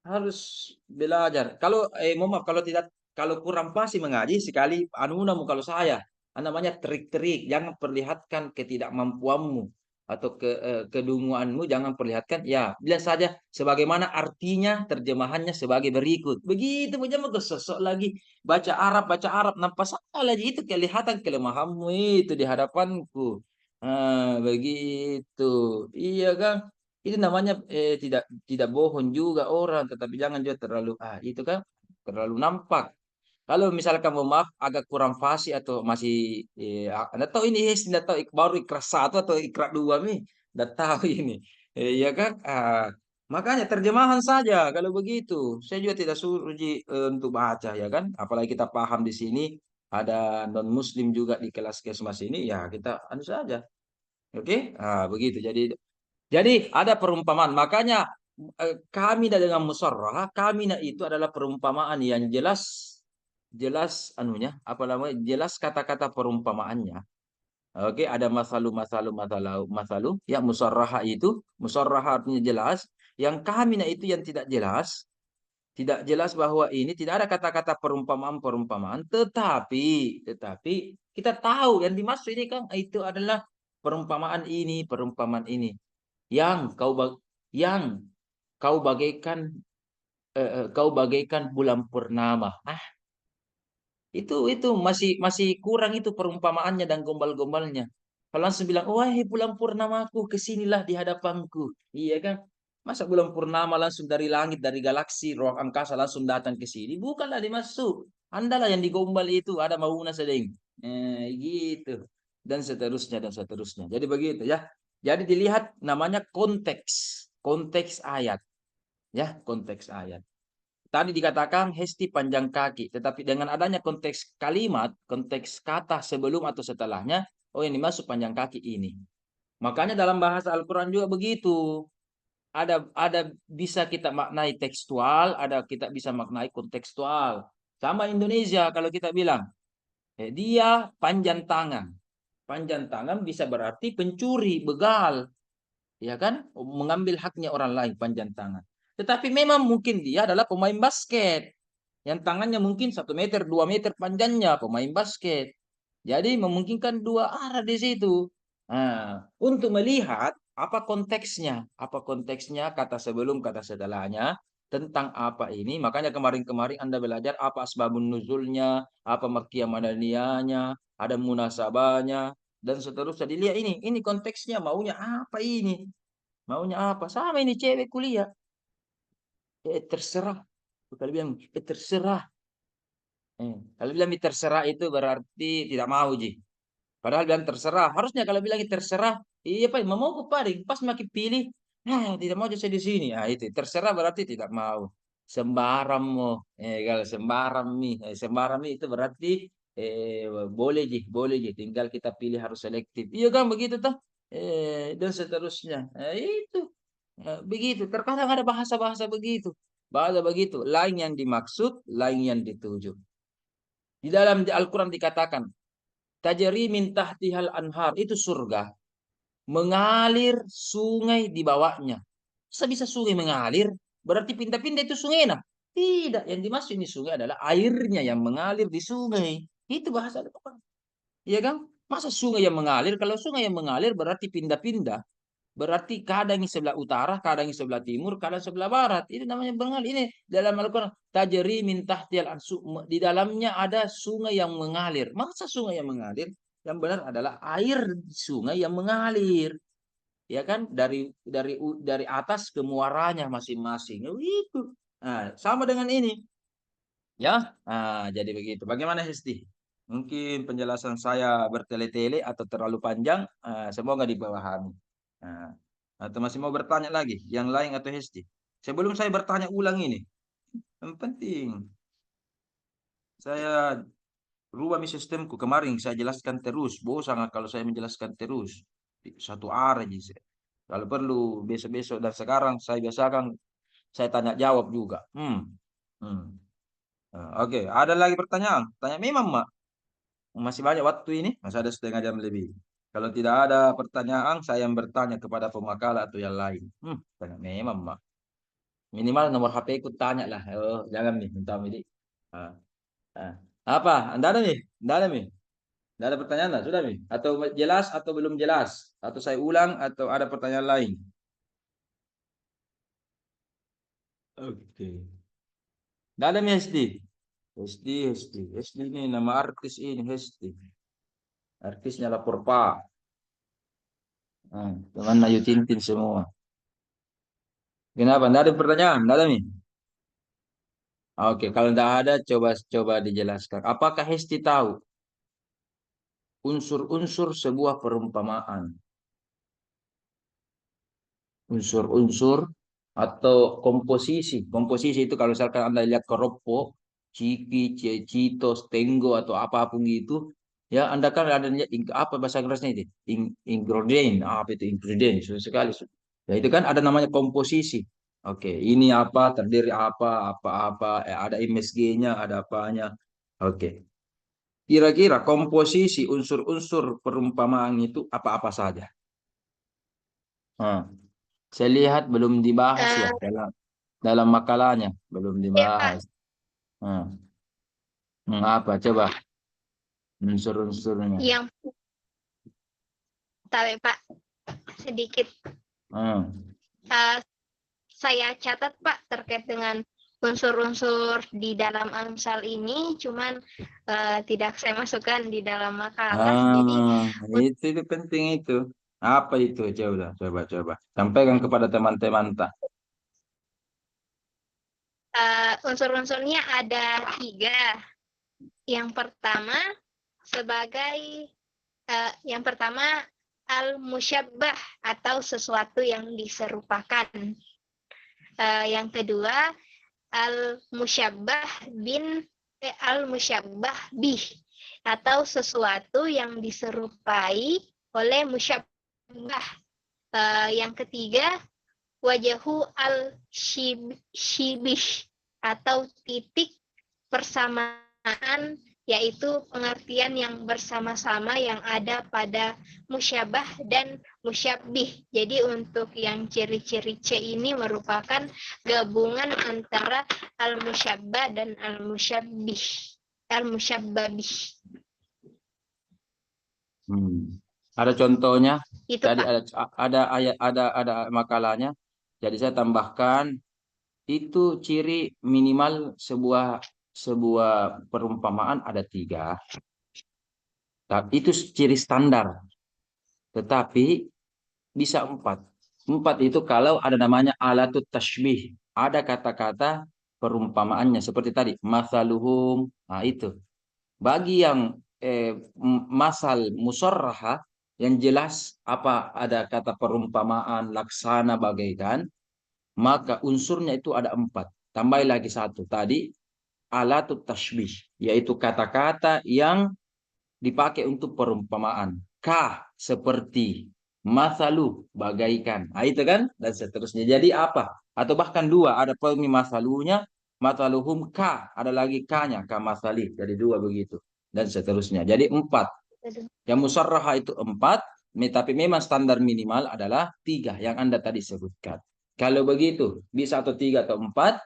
S5: harus belajar. Kalau mohon maaf kalau tidak, kalau kurang pasti mengaji sekali anu namu kalau saya namanya trik-trik, jangan perlihatkan ketidakmampuanmu atau kedunguanmu, jangan perlihatkan, ya bilang saja sebagaimana artinya, terjemahannya sebagai berikut. Begitu jangan sosok lagi baca Arab nampak salah aja, itu kelihatan kelemahanmu itu di hadapanku. Begitu. Iya kan? Itu namanya tidak bohong juga orang, tetapi jangan juga terlalu itu kan terlalu nampak. Kalau misalkan mau maaf agak kurang fasih atau masih Anda tahu ini Anda tahu baru ikrar satu atau ikrar dua nih, Anda tahu ini. Iya kan? Makanya terjemahan saja kalau begitu. Saya juga tidak suruh untuk baca ya kan. Apalagi kita paham di sini ada non muslim juga di kelas kesmas ini, ya kita anu saja. Oke? Begitu. Jadi ada perumpamaan. Makanya kami dengan musarrah, kami itu adalah perumpamaan yang jelas, jelas anunya, apa namanya? Jelas kata-kata perumpamaannya. Oke, ada masalu. Ya musarrah itu, musarrah artinya jelas. Yang kami itu yang tidak jelas, tidak jelas bahwa ini tidak ada kata-kata perumpamaan-perumpamaan, tetapi kita tahu yang dimaksud ini kan itu adalah perumpamaan ini yang yang kau bagaikan kau bagaikan bulan purnama. Itu masih kurang itu perumpamaannya dan gombal-gombalnya. Kalau langsung bilang, wahai bulan purnamaku, kesinilah di hadapanku. Iya kan? Masa bulan purnama langsung dari langit, dari galaksi, ruang angkasa langsung datang ke sini? Bukanlah dimasuk. Andalah yang digombal itu, ada mauna sedeng. Gitu. Dan seterusnya, dan seterusnya. Jadi begitu ya. Jadi dilihat namanya konteks. Konteks ayat. Ya, konteks ayat. Tadi dikatakan Hesti panjang kaki, tetapi dengan adanya konteks kalimat, konteks kata sebelum atau setelahnya, oh ini masuk panjang kaki ini. Makanya dalam bahasa Al-Quran juga begitu. Ada bisa kita maknai tekstual, ada kita bisa maknai kontekstual. Sama Indonesia kalau kita bilang, dia panjang tangan. Panjang tangan bisa berarti pencuri, begal, ya kan? Mengambil haknya orang lain, panjang tangan. Tetapi memang mungkin dia adalah pemain basket yang tangannya mungkin 1 meter, 2 meter panjangnya, pemain basket. Jadi memungkinkan dua arah di situ. Untuk melihat apa konteksnya, kata sebelum, kata setelahnya, tentang apa ini. Makanya kemarin-kemarin Anda belajar apa asbabun nuzulnya, apa makkiyah madaniyahnya, ada munasabahnya, dan seterusnya. Dilihat ini konteksnya, maunya apa ini? Maunya apa? Sama ini cewek kuliah. Terserah. Kalau bilang, terserah. Kalau bilang terserah itu berarti tidak mau, Ji. Padahal bilang terserah. Harusnya kalau bilang terserah, iya Pak, mau ke paring. Pas makin pilih, tidak mau jadi di sini. Itu terserah berarti tidak mau. Sembarang mau. Kalau sembarang nih, sembarang nih itu berarti boleh Ji, boleh Ji. Tinggal kita pilih harus selektif. Iya kan begitu toh. Dan seterusnya. Itu. Begitu. Terkadang ada bahasa-bahasa begitu. Bahasa begitu. Lain yang dimaksud, lain yang dituju. Di dalam Al-Quran dikatakan, tajri min tahtihal anhar, itu surga. Mengalir sungai di bawahnya. Bisa sungai mengalir, berarti pindah-pindah itu sungai. Nah, tidak, yang dimaksud ini sungai adalah airnya yang mengalir di sungai. Itu bahasa Al-Quran. Iya kan? Masa sungai yang mengalir? Kalau sungai yang mengalir berarti pindah-pindah. Berarti kadang di sebelah utara, kadang di sebelah timur, kadang sebelah barat. Itu namanya mengalir. Ini dalam Al-Quran. Tajri min tahtial ansu. Di dalamnya ada sungai yang mengalir. Masa sungai yang mengalir? Yang benar adalah air sungai yang mengalir. Ya kan? Dari atas ke muaranya masing-masing. Itu. Sama dengan ini. Ya, jadi begitu. Bagaimana Hesti? Mungkin penjelasan saya bertele-tele atau terlalu panjang. Semoga dipahami. Nah, atau masih mau bertanya lagi? Yang lain atau Hesti? Sebelum saya bertanya ulang ini, yang penting saya rubah sistemku. Kemarin saya jelaskan terus. Bosan kalau saya menjelaskan terus. Satu arah aja. Kalau perlu besok-besok dan sekarang saya biasakan saya tanya jawab juga. Hmm. Oke, ada lagi pertanyaan? Tanya memang, Mak. Masih banyak waktu ini, masih ada setengah jam lebih. Kalau tidak ada pertanyaan, saya yang bertanya kepada pemakalah atau yang lain. Tanya memang, Mak. Minimal nomor HP ku tanya lah. Oh, jangan nih, minta ini. Ah, ah. Apa? Anda ada nih? Anda ada nih? Anda ada pertanyaan lah? Sudah nih? Atau jelas atau belum jelas? Atau saya ulang atau ada pertanyaan lain? Oke. Anda ada nih, Hesti? Hesti ini nama artis ini, Hesti. Artisnya lapor Pak. Teman Ayu Tintin semua. Kenapa? Nggak ada pertanyaan? Nggak ada nih? Oke, kalau nggak ada, coba dijelaskan. Apakah Hesti tahu unsur-unsur sebuah perumpamaan? Unsur-unsur atau komposisi. Komposisi itu kalau misalkan Anda lihat keropok, ciki, citos, tenggo atau apapun itu, ya Anda kan ada apa bahasa Inggrisnya itu? Ingredient, apa itu ingredient? Susah sekali. Ya itu kan ada namanya komposisi. Oke, ini apa, terdiri apa, ada MSG-nya, ada apanya. Oke. Kira-kira komposisi unsur-unsur perumpamaan itu apa-apa saja? Saya lihat belum dibahas ya
S1: Eh,
S5: dalam makalahnya, belum
S1: ya Pak,
S5: dibahas. Hmm. Apa coba unsur-unsurnya?
S1: yang tahu ya, Pak, sedikit
S5: Hmm.
S1: eh, saya catat Pak terkait dengan unsur-unsur di dalam Amsal ini, cuman tidak saya masukkan di dalam makalah. Jadi
S5: Itu penting itu. Apa itu? Coba. Sampaikan kepada teman-teman tak.
S1: unsur-unsurnya ada 3. Yang pertama sebagai yang pertama al-musyabbah atau sesuatu yang diserupakan. Yang kedua al-musyabbah al-musyabbah bih atau sesuatu yang diserupai oleh musyabbah. Yang ketiga wajahu al-shibih atau titik persamaan, yaitu pengertian yang bersama-sama yang ada pada musyabah dan musyabbih. Jadi untuk yang ciri-ciri C ini merupakan gabungan antara al-musyabbah dan al-musyabbih. Al-musyabbabih.
S5: Ada contohnya.
S1: Itu
S5: Tadi
S1: Pak.
S5: ada ayat, ada makalahnya. Jadi saya tambahkan itu ciri minimal sebuah perumpamaan ada 3. Tapi itu ciri standar. Tetapi bisa 4. 4 itu kalau ada namanya alatut tashbih. Ada kata-kata perumpamaannya seperti tadi masaluhum. Nah itu. Bagi yang masal musarraha yang jelas apa ada kata perumpamaan laksana bagaikan, maka unsurnya itu ada 4. Tambah lagi 1 tadi alatut tashbih, yaitu kata-kata yang dipakai untuk perumpamaan. Ka seperti, masalu bagaikan. Nah, itu kan dan seterusnya. Jadi apa? Atau bahkan 2 ada pemi masalunya, masaluhum ka, ada lagi ka-nya, ka masali. Jadi 2 begitu dan seterusnya. Jadi 4. Yang musarrah itu 4, tapi memang standar minimal adalah 3 yang Anda tadi sebutkan. Kalau begitu bisa atau 3 atau 4.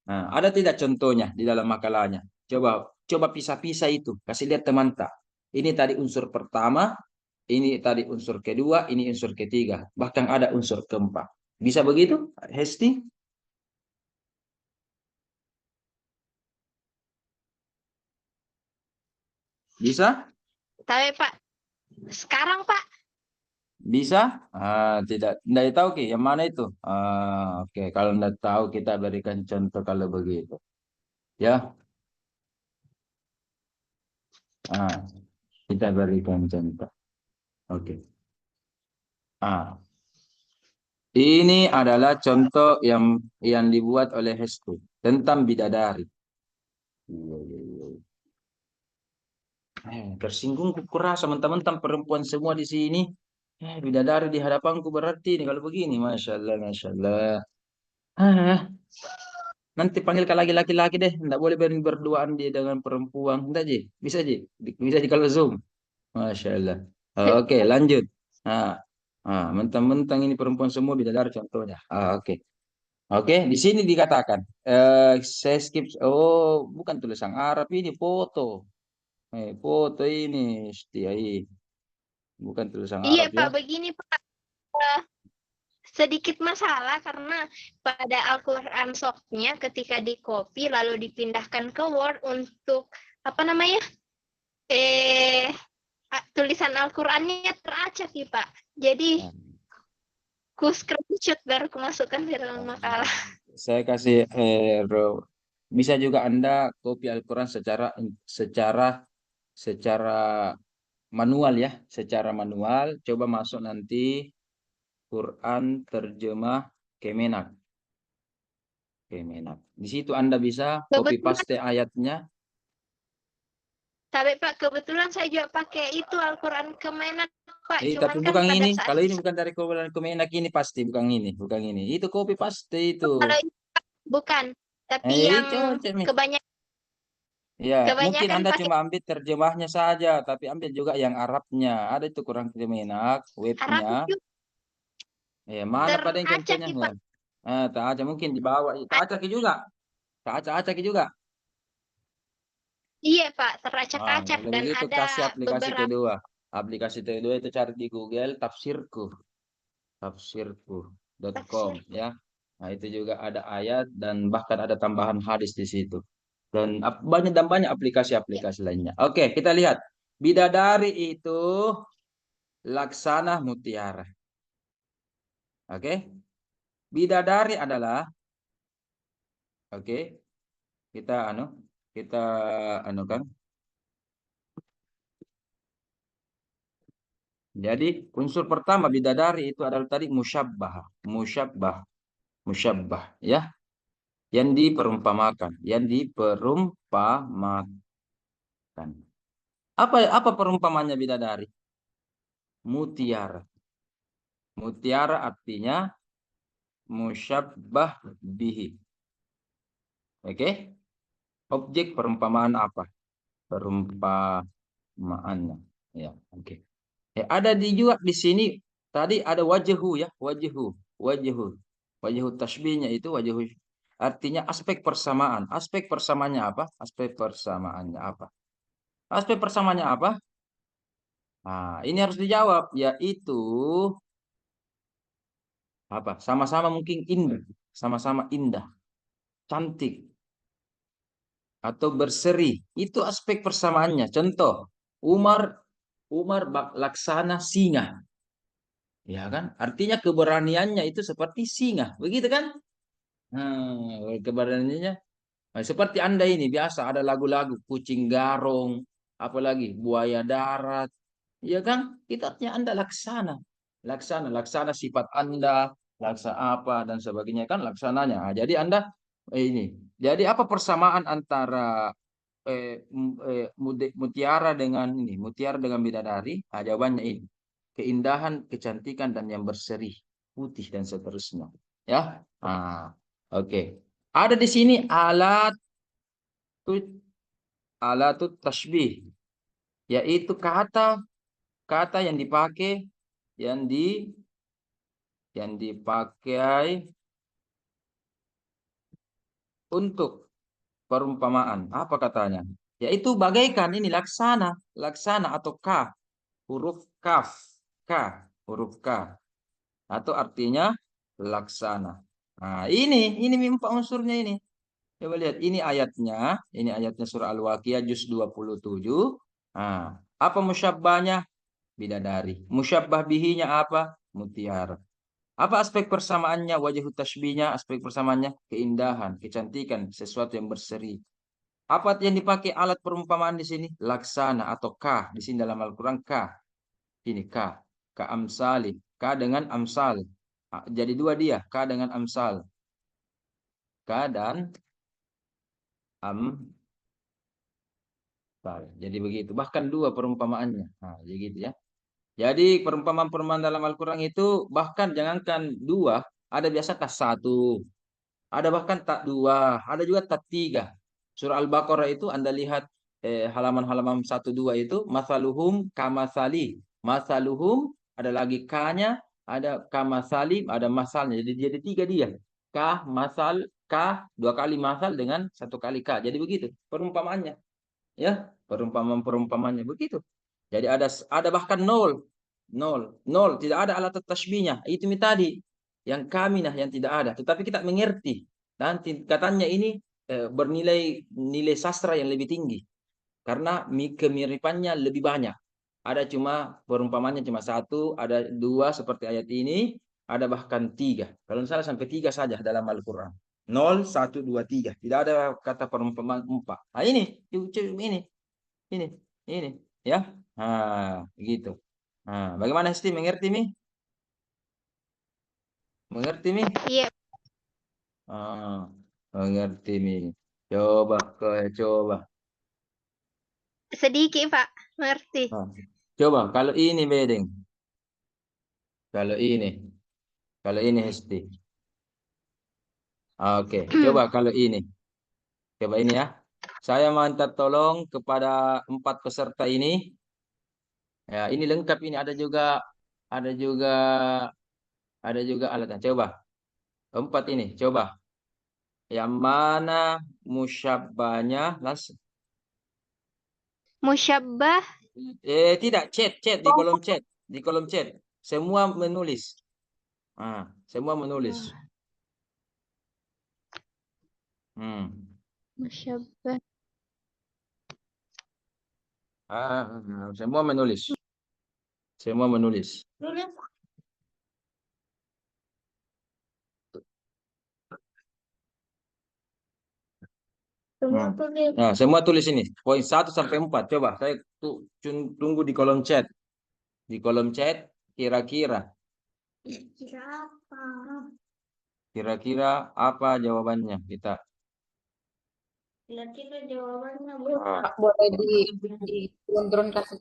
S5: Nah, ada tidak contohnya di dalam makalahnya? Coba pisah-pisah itu. Kasih lihat teman tak. Ini tadi unsur pertama, ini tadi unsur kedua, ini unsur ketiga. Bahkan ada unsur keempat. Bisa begitu, Hesti? Bisa?
S1: Tapi Pak, sekarang Pak,
S5: Bisa? Tidak tahu Ki, yang mana itu? Oke, kalau tidak tahu kita berikan contoh kalau begitu. Ya, kita berikan contoh. Oke. Ini adalah contoh yang dibuat oleh Hestu tentang bidadari. Tersinggung kurasa teman-teman perempuan semua di sini. Bidadari di hadapanku berarti ini kalau begini, masya Allah, masya Allah. Ah, nanti panggil laki-laki deh, nggak boleh berduaan dia dengan perempuan, enggak Ji, bisa Ji, bisa di kalau Zoom, masya Allah. Oke, lanjut. Nah, mentang-mentang ini perempuan semua bidadari contohnya. Oke. Oke, di sini dikatakan, saya skip. Oh, bukan tulisan Arab ini foto. Foto ini, Stiai. Bukan tulisan
S1: Iya
S5: Arab ya.
S1: Pak, begini Pak. Eh, sedikit masalah karena pada Al-Quran softnya ketika di copy lalu dipindahkan ke Word untuk apa namanya tulisan Al-Qurannya teracak ya Pak. Jadi
S5: Nah,
S1: ku screenshot baru ku masukkan di dalam makalah.
S5: saya kasih bisa juga Anda copy Al-Quran secara secara manual ya, secara manual. Coba masuk nanti Quran terjemah Kemenak. Kemenak. Di situ Anda bisa copy
S1: Kebetulan,
S5: paste ayatnya.
S1: tapi Pak, kebetulan saya juga pakai itu Al-Quran Kemenak Pak.
S5: Tapi
S1: Cuman kan
S5: bukan
S1: pada
S5: ini.
S1: saat
S5: Kalau ini bukan dari Quran Kemenak ini pasti bukan ini, bukan ini. Itu copy paste itu.
S1: kalau itu bukan, tapi yang
S5: Itu
S1: kebanyakan
S5: ya, mungkin
S1: kebanyakan
S5: Anda
S1: pakai
S5: cuma ambil terjemahnya saja, tapi ambil juga yang Arabnya. Ada itu Quran Kemenak,
S1: Arab
S5: webnya.
S1: itu
S5: Ya, mana pada yang
S1: teracak
S5: contohnya
S1: ya
S5: ya?
S1: Pak.
S5: Tak ada mungkin di bawah. Tak ada juga. Tak ada juga.
S1: Iya Pak, teracak-acak
S5: Kalau
S1: dan
S5: begitu
S1: ada
S5: kasih aplikasi
S1: beberapa.
S5: kedua. Aplikasi kedua itu cari di Google tafsirku, tafsirku.com
S1: Tafsir.
S5: ya. Nah, itu juga ada ayat dan bahkan ada tambahan hadis di situ. Dan banyak
S1: Ya.
S5: aplikasi-aplikasi lainnya. Oke, kita lihat. Bidadari itu laksana mutiara. Oke. Bidadari adalah oke, kita kita kan. Jadi unsur pertama bidadari itu adalah tadi musyabbah, musyabbah ya, yang diperumpamakan, yang diperumpamakan. Apa perumpamannya bidadari? Mutiara. Mutiara artinya musyabbah bihi. Oke? Objek perumpamaan apa? Perumpamaannya. Ya, oke. Ada juga di sini tadi ada wajhu ya, wajhu. Wajhu tasbihnya itu wajhu artinya aspek persamaan. Aspek persamaannya apa? Aspek persamaannya apa? Aspek persamaannya apa? Nah, ini harus dijawab yaitu apa? Sama-sama mungkin indah, sama-sama indah, cantik atau berseri. Itu aspek persamaannya. Contoh, Umar laksana singa. Ya kan? Artinya keberaniannya itu seperti singa. Begitu kan? Keberaniannya seperti Anda ini biasa ada lagu-lagu kucing garong, apalagi buaya darat. Ya kan? Itu artinya Anda laksana. Laksana sifat Anda, laksana apa dan sebagainya kan laksananya. Nah, jadi Anda ini. Jadi apa persamaan antara mutiara dengan ini, mutiara dengan bidadari? Nah, jawabannya ini. Keindahan, kecantikan dan yang berseri, putih dan seterusnya. Ya. Oke. Ada di sini alatut tasbih, yaitu kata yang dipakai yang di yang dipakai untuk perumpamaan. Apa katanya? Yaitu bagaikan ini laksana atau huruf kaf, k, huruf k, atau artinya laksana. Nah, ini empat unsurnya ini. Coba lihat, ini ayatnya surah Al-Waqiah juz 27. Nah, apa musyabbahnya? Bidadari. Musyabbah bihinya apa? Mutiara. Apa aspek persamaannya? Wajah tasbihnya, aspek persamaannya keindahan, kecantikan, sesuatu yang berseri. Apa yang dipakai alat perumpamaan di sini? Laksana atau kah. Di sini dalam Al-Quran kah. Ini kah. Ka amsali. Kah dengan amsal. Jadi dua dia. Kah dengan amsal. Kah dan amsal. Jadi begitu. Bahkan dua perumpamaannya. Nah, jadi gitu ya. Jadi perumpamaan-perumpamaan dalam Al-Quran itu bahkan jangankan dua, ada biasa tak satu, ada bahkan tak dua, ada juga tak tiga. Surah Al-Baqarah itu Anda lihat halaman-halaman 1 2 itu masaluhum kamasali. Masaluhum ada lagi ka-nya, ada kamasali, ada masalnya. Jadi tiga dia. Kah, masal, kah, 2 kali masal dengan 1 kali ka. Jadi begitu perumpamaannya. Ya, perumpamaan-perumpamaannya begitu. Jadi ada bahkan nol. Nol. Nol. Tidak ada alat tasbihnya. Itu tadi. Yang kami yang tidak ada. Tetapi kita mengerti. Dan katanya ini bernilai nilai sastra yang lebih tinggi. Karena kemiripannya lebih banyak. Ada cuma perumpamannya cuma satu, ada dua seperti ayat ini, ada bahkan tiga. Kalau salah sampai tiga saja dalam Al-Quran. 0, 1, 2, 3. Tidak ada kata perumpamaan 4. Nah ini, ini, ya. Nah, gitu. Nah, bagaimana Hesti mengerti Mi? Mengerti Mi?
S1: Iya,
S5: Ah, mengerti Mi. Coba.
S1: sedikit Pak, mengerti.
S5: Ah, coba kalau ini Bedeng. Kalau ini Hesti. Oke, coba kalau ini. Coba ini ya. Saya minta tolong kepada 4 peserta ini. Ya, ini lengkap ini ada juga alatnya. Coba 4 ini, coba. Yang mana musyabbahnya?
S1: Musyabbah,
S5: Tidak, chat di kolom chat. Semua menulis. Semua menulis. Hmm.
S1: musyabbah.
S5: Semua menulis. Semua menulis. Nah, semua tulis ini. Poin 1 sampai 4. Coba saya tunggu di kolom chat. Di kolom chat kira-kira apa jawabannya kita?
S1: Kira-kira jawabannya
S2: Pak, boleh turun kasih.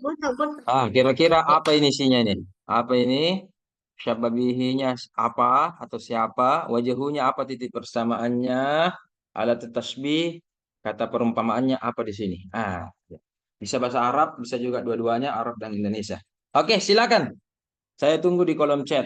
S5: Kira-kira apa ini isinya ini? Apa ini? Syababihinya apa atau siapa? Wajahunya apa titik persamaannya? Alat tasbih, kata perumpamaannya apa di sini? Ya. Bisa bahasa Arab, bisa juga dua-duanya Arab dan Indonesia. Oke, silakan. Saya tunggu di kolom chat.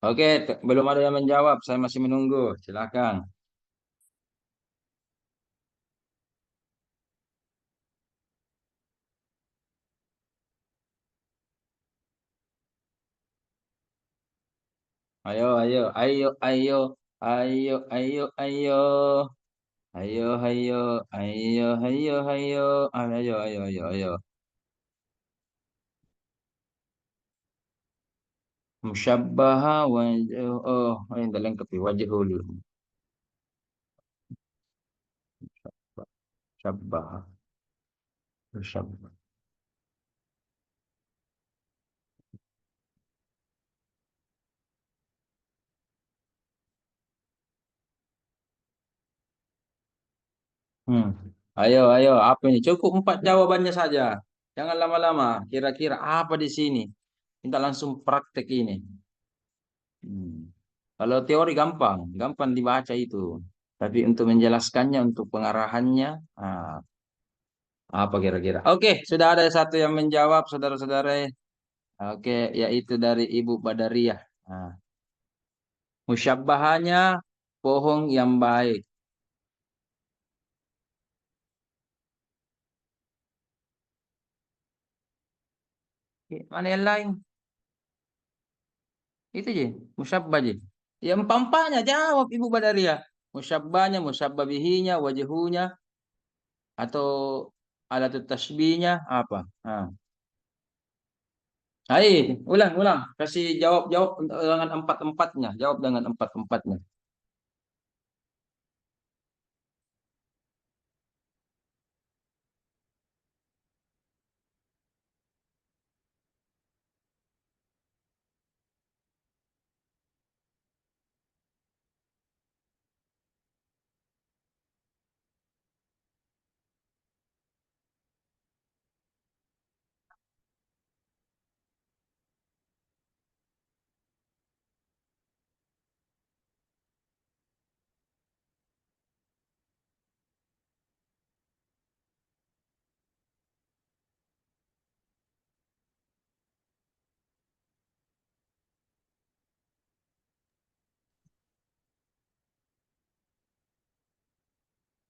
S5: Oke, belum ada yang menjawab. Saya masih menunggu. Silakan. Ayo, ayo, ayo, ayo, ayo, ayo, ayo, ayo, ayo, ayo, ayo, ayo. Musyabbaha wajah. Oh, ini dah lengkap ya. Wajhul. Musyabbaha. Musyabbaha. Hmm. Ayo, apa ini? Cukup 4 jawabannya saja. Jangan lama-lama. Kira-kira apa di sini? Kita langsung praktek ini. Kalau teori gampang dibaca itu. Tapi untuk menjelaskannya, untuk pengarahannya, apa kira-kira? Oke, sudah ada satu yang menjawab, saudara-saudara. Oke, yaitu dari Ibu Badariah. Musyabbahannya bohong yang baik. Mana yang lain? Itu je, musyabbah je. Yang pampanya jawab Ibu Badariah. Musyabbahnya, musyabbah bihinya, wajhunya, atau alat tasbihnya apa? Hai, ulang. Kasih jawab dengan empat-empatnya. Jawab dengan empat-empatnya.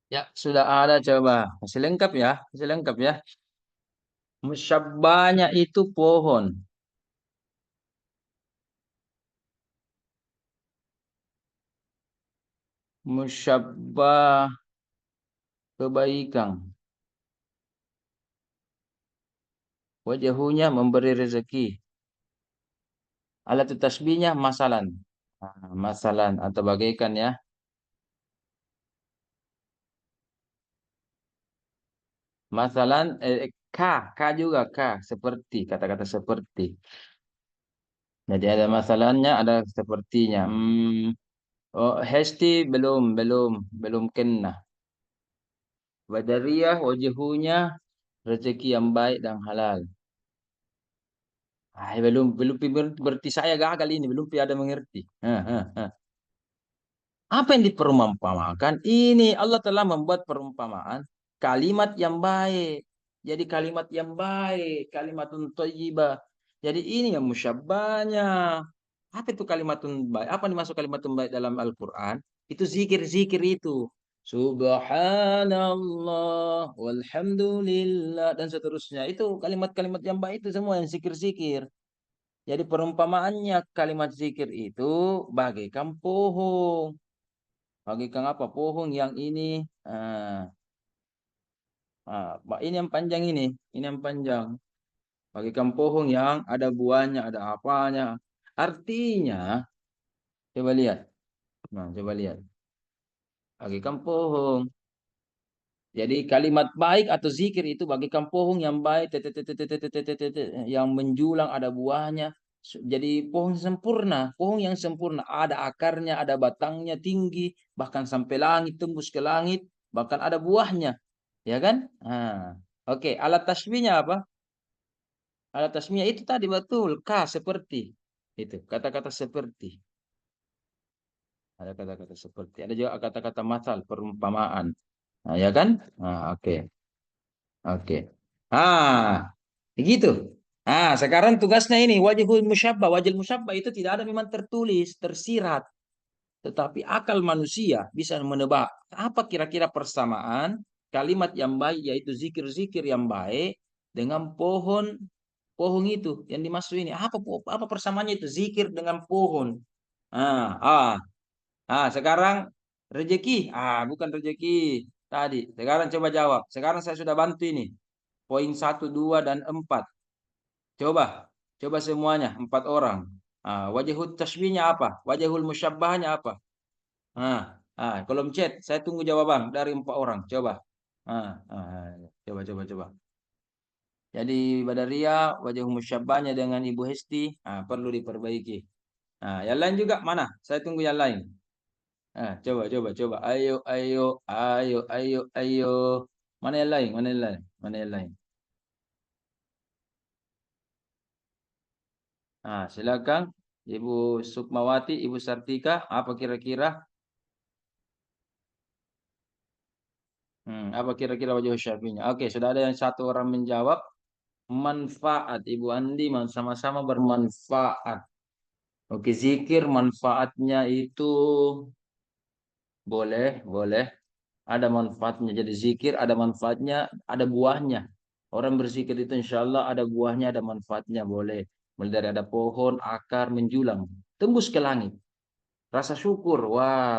S5: Ya, sudah ada coba. Masih lengkap ya, masih lengkap ya. Musyabbahnya itu pohon. Musyabbah kebaikan. Wajahunya memberi rezeki. Alat tasbihnya masalan. Masalan atau bagaikan ya. Masalan K juga K seperti kata-kata seperti. Jadi ada masalahnya, ada sepertinya. Oh, Hesti belum kena. Badariyah wajahunya rezeki yang baik dan halal. Belum berarti saya gagal ini, belum ada mengerti. Apa yang diperumpamakan? Ini Allah telah membuat perumpamaan kalimat yang baik. Jadi kalimat yang baik, kalimatun thayyibah. Jadi ini yang musyabbahnya. Apa itu kalimatun baik? Apa yang dimaksud kalimatun baik dalam Al-Quran? Itu zikir-zikir itu. Subhanallah, walhamdulillah, dan seterusnya. Itu kalimat-kalimat yang baik itu semua yang zikir-zikir. Jadi perumpamaannya kalimat zikir itu bagaikan pohon. Bagaikan apa? Pohon yang ini. Ini yang panjang ini. Ini yang panjang. Bagaikan pohon yang ada buahnya, ada apanya. Artinya, coba lihat. Nah, coba lihat. Bagaikan pohon. Jadi kalimat baik atau zikir itu bagaikan pohon yang baik, yang menjulang ada buahnya. Jadi pohon sempurna, pohon yang sempurna. Ada akarnya, ada batangnya tinggi, bahkan sampai langit, tembus ke langit, bahkan ada buahnya. Ya kan? Oke, alat tasbihnya apa? Alat tasbihnya itu tadi betul, seperti. Itu, kata-kata seperti. Ada kata-kata seperti. Ada juga kata-kata masal, perumpamaan. Nah, ya kan? Oke. Oke. Begitu. Sekarang tugasnya ini wajhul musyabbah. Wajhul musyabbah itu tidak ada memang tertulis, tersirat. Tetapi akal manusia bisa menebak apa kira-kira persamaan kalimat yang baik, yaitu zikir-zikir yang baik dengan pohon itu yang dimaksud ini. Apa persamaannya itu zikir dengan pohon? Sekarang rezeki. Bukan rezeki tadi. Sekarang coba jawab. Sekarang saya sudah bantu ini. Poin 1, 2, dan 4. Coba semuanya 4 orang. Wajahul tasbihnya apa? Wajahul musyabbahnya apa? Kolom chat, saya tunggu jawaban dari 4 orang. Coba. Coba. Jadi Badaria, wajah musyabbahnya dengan Ibu Hesti, perlu diperbaiki. Yang lain juga mana? Saya tunggu yang lain. Coba. Ayo. Mana yang lain? Silakan Ibu Sukmawati, Ibu Sartika, apa kira-kira? Apa kira-kira wajah syafi'inya? Oke, sudah ada yang 1 orang menjawab. Manfaat, Ibu Andi, sama-sama bermanfaat. Oke, zikir manfaatnya itu boleh. Ada manfaatnya. Jadi zikir ada manfaatnya, ada buahnya. Orang berzikir itu insya Allah ada buahnya, ada manfaatnya, boleh. Mulai dari ada pohon, akar, menjulang, tembus ke langit. Rasa syukur,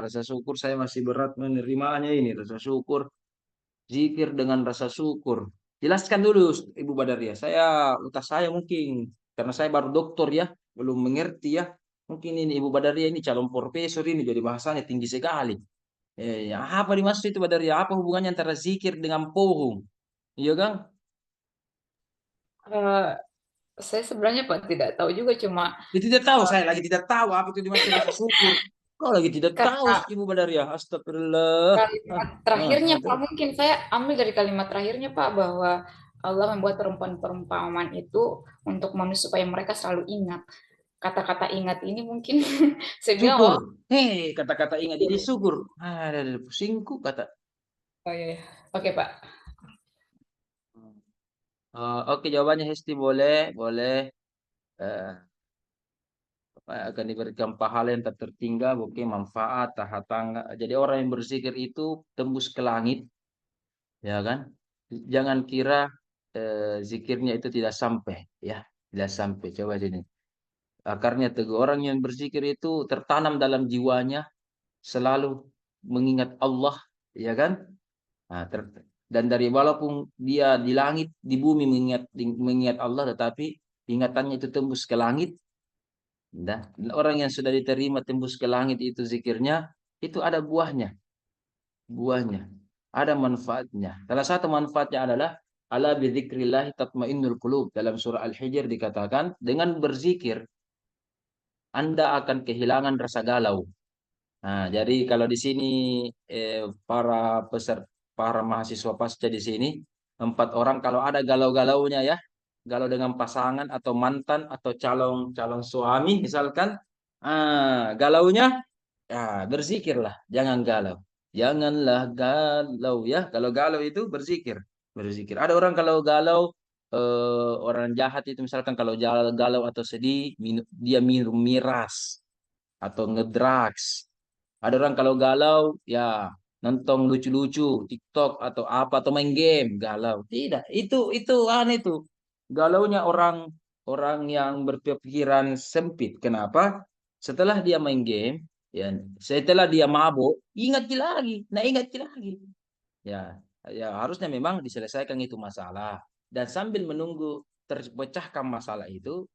S5: rasa syukur saya masih berat menerimanya ini. Rasa syukur, zikir dengan rasa syukur. Jelaskan dulu Ibu Badaria. Utas saya mungkin, karena saya baru doktor ya, belum mengerti ya. Mungkin ini Ibu Badaria ini calon profesor ini, jadi bahasanya tinggi sekali. Apa dimaksud itu Badaria? Apa hubungannya antara zikir dengan pohon? Iya kan?
S2: Saya sebenarnya Pak tidak tahu juga, cuma
S5: Tidak tahu, saya lagi tidak tahu apa itu dimaksud rasa syukur. Kau lagi tidak tahu
S2: karena
S5: Ibu Badaria. Astagfirullah.
S2: kalimat terakhirnya Pak, mungkin saya ambil dari kalimat terakhirnya Pak, bahwa Allah membuat perumpamaan itu untuk manusia supaya mereka selalu ingat. Kata-kata ingat ini mungkin saya bilang,
S5: Syukur. Kata-kata ingat ini syukur. Ada pusingku kata.
S2: iya. Oke Pak.
S5: Oke, jawabannya Hesti boleh. akan diberikan pahala yang tak tertinggal, oke, manfaat, tahan tangga. Jadi orang yang berzikir itu tembus ke langit, ya kan? Jangan kira zikirnya itu tidak sampai, ya, tidak sampai. Coba sini. Akarnya teguh. Orang yang berzikir itu tertanam dalam jiwanya selalu mengingat Allah, ya kan? Nah, dan dari walaupun dia di langit, di bumi mengingat Allah, tetapi ingatannya itu tembus ke langit. Dan orang yang sudah diterima tembus ke langit itu zikirnya, itu ada buahnya, buahnya, ada manfaatnya. Salah satu manfaatnya adalah ala bidzikrillah tatmainnul qulub. Dalam surah Al-Hijr dikatakan, dengan berzikir Anda akan kehilangan rasa galau. Nah, jadi kalau di sini para peserta, para mahasiswa pasca di sini 4 orang, kalau ada galau-galaunya ya, galau dengan pasangan atau mantan atau calon suami misalkan, galaunya, ya berzikirlah, jangan galau, janganlah galau ya. Kalau galau itu berzikir, berzikir. Ada orang kalau galau, orang jahat itu misalkan kalau galau atau sedih, dia minum miras atau ngedrugs. Ada orang kalau galau, ya nonton lucu-lucu, TikTok atau apa, atau main game, galau. Tidak, itu aneh itu. Galaunya orang orang yang berpikiran sempit. Kenapa? Setelah dia main game, ya, setelah dia mabuk, ingat lagi, nah ingat lagi. Ya, ya harusnya memang diselesaikan itu masalah. Dan sambil menunggu terpecahkan masalah itu,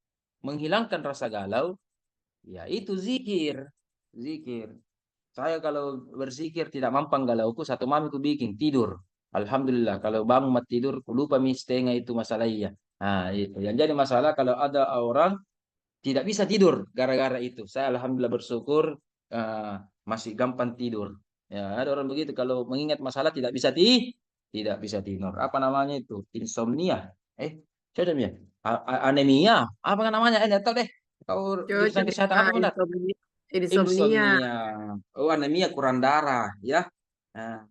S5: menghilangkan rasa galau, ya itu zikir, zikir. Saya kalau berzikir tidak mampang galauku, satu malam ku bikin tidur. Alhamdulillah, kalau bangun mat tidur, ku lupa setengah itu masalah iya. Nah, itu. Yang jadi masalah kalau ada orang tidak bisa tidur gara-gara itu. Saya alhamdulillah bersyukur, eh, masih gampang tidur. Ya, ada orang begitu kalau mengingat masalah tidak bisa tidur. Apa namanya itu? Insomnia. Coba ya. Anemia. Apa namanya? Enggak tahu deh. Kau jurusan
S6: Cocok ya,
S5: kesehatan apa benar?
S6: insomnia. Insomnia.
S5: Insomnia. Oh, anemia kurang darah, ya. Nah,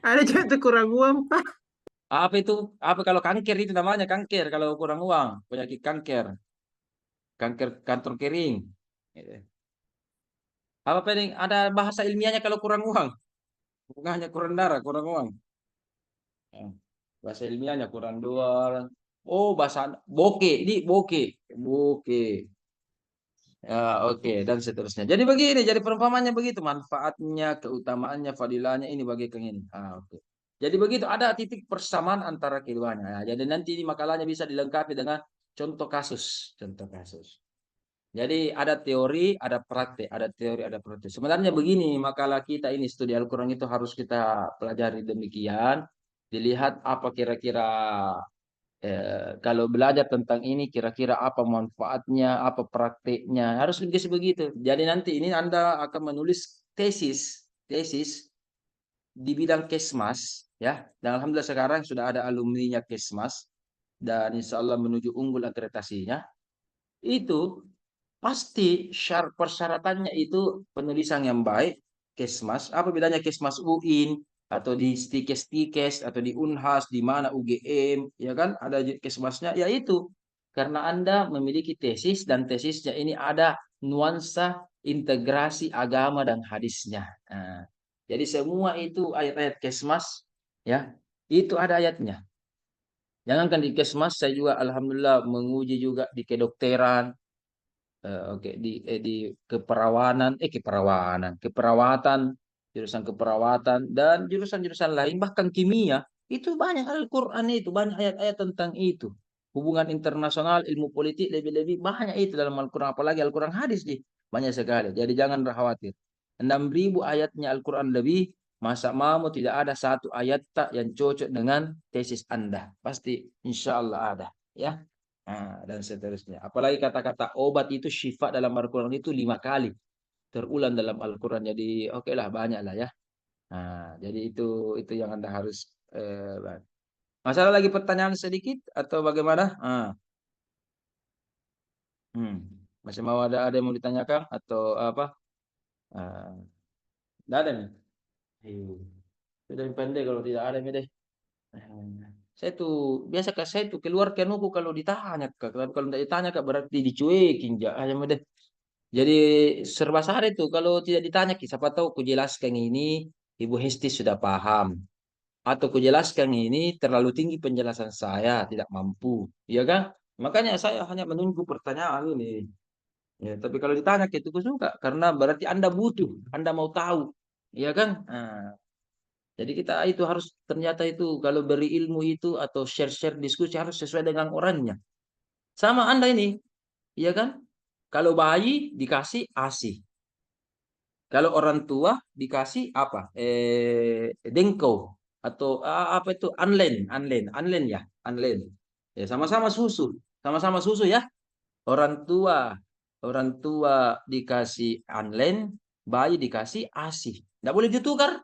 S6: Ada juga tuh kurang uang, Pak.
S5: apa itu? Apa kalau kanker itu namanya kanker kalau kurang uang, penyakit kanker, kanker kanker kering. Apa paling ada bahasa ilmiahnya kalau kurang uang? Bukan hanya kurang darah, kurang uang. Ya. Bahasa ilmiahnya kurang dolar. Oh, bahasa bokeh, ini bokeh, bokeh. Ya, oke, dan seterusnya. Jadi begini, jadi perumpamannya begitu, manfaatnya, keutamaannya, fadilahnya ini bagikan ini. Oke. Jadi begitu, ada titik persamaan antara keduanya. Nah, jadi nanti ini makalahnya bisa dilengkapi dengan contoh kasus, contoh kasus. Jadi ada teori, ada praktek, ada teori, ada praktek. Sebenarnya begini, makalah kita ini studi Al-Quran itu harus kita pelajari demikian, dilihat apa kira-kira, kalau belajar tentang ini kira-kira apa manfaatnya, apa prakteknya, harus begitu. Jadi nanti ini Anda akan menulis tesis di bidang Kesmas, ya. Dan alhamdulillah sekarang sudah ada alumninya Kesmas dan insya Allah menuju unggul akreditasinya. Itu pasti persyaratannya itu penulisan yang baik, Kesmas. Apa bedanya Kesmas UIN atau di Stikes atau di Unhas, di mana UGM, ya kan? Ada Kesmasnya, yaitu karena Anda memiliki tesis dan tesisnya ini ada nuansa integrasi agama dan hadisnya. Nah, jadi semua itu ayat-ayat Kesmas, ya, itu ada ayatnya. Jangankan di Kesmas, saya juga alhamdulillah menguji juga di kedokteran, oke, di keperawatan, jurusan keperawatan dan jurusan-jurusan lain, bahkan kimia itu banyak Al-Qur'an, itu banyak ayat-ayat tentang itu. Hubungan internasional, ilmu politik lebih-lebih banyak itu dalam Al-Qur'an, apalagi Al-Qur'an hadis banyak sekali. Jadi jangan khawatir. 6.000 ayatnya Al-Qur'an lebih, masa mau tidak ada satu ayat tak yang cocok dengan tesis Anda. Pasti insya Allah ada, ya. Nah, dan seterusnya. Apalagi kata-kata obat itu syifa dalam Al-Quran itu 5 kali terulang dalam Al-Quran. Jadi oke lah, banyak lah ya. Nah, jadi itu yang Anda harus. Masalah lagi pertanyaan sedikit atau bagaimana? Hmm. Masih mau ada yang mau ditanyakan atau apa? Tidak ada nih. Sudah pendek kalau tidak ada nih deh. Saya tuh biasa saya tuh keluar kenuku kalau ditanya, kalau tidak ditanya berarti dicuekin aja deh. Jadi serba salah itu kalau tidak ditanya, siapa tahu ku jelaskan ini Ibu Hesti sudah paham. Atau ku jelaskan ini terlalu tinggi penjelasan saya, tidak mampu. Iya kan? Makanya saya hanya menunggu pertanyaan ini. Ya, tapi kalau ditanya itu ku suka karena berarti Anda butuh, Anda mau tahu. Iya kan? Nah, jadi kita itu harus ternyata itu kalau beri ilmu itu atau share-share diskusi harus sesuai dengan orangnya. Sama Anda ini, iya kan? Kalau bayi dikasih ASI. Kalau orang tua dikasih apa? Dengko atau apa itu? Anlen ya, anlen. Ya sama-sama susu, sama-sama susu ya. Orang tua, orang tua dikasih anlen, bayi dikasih ASI. Tidak boleh ditukar.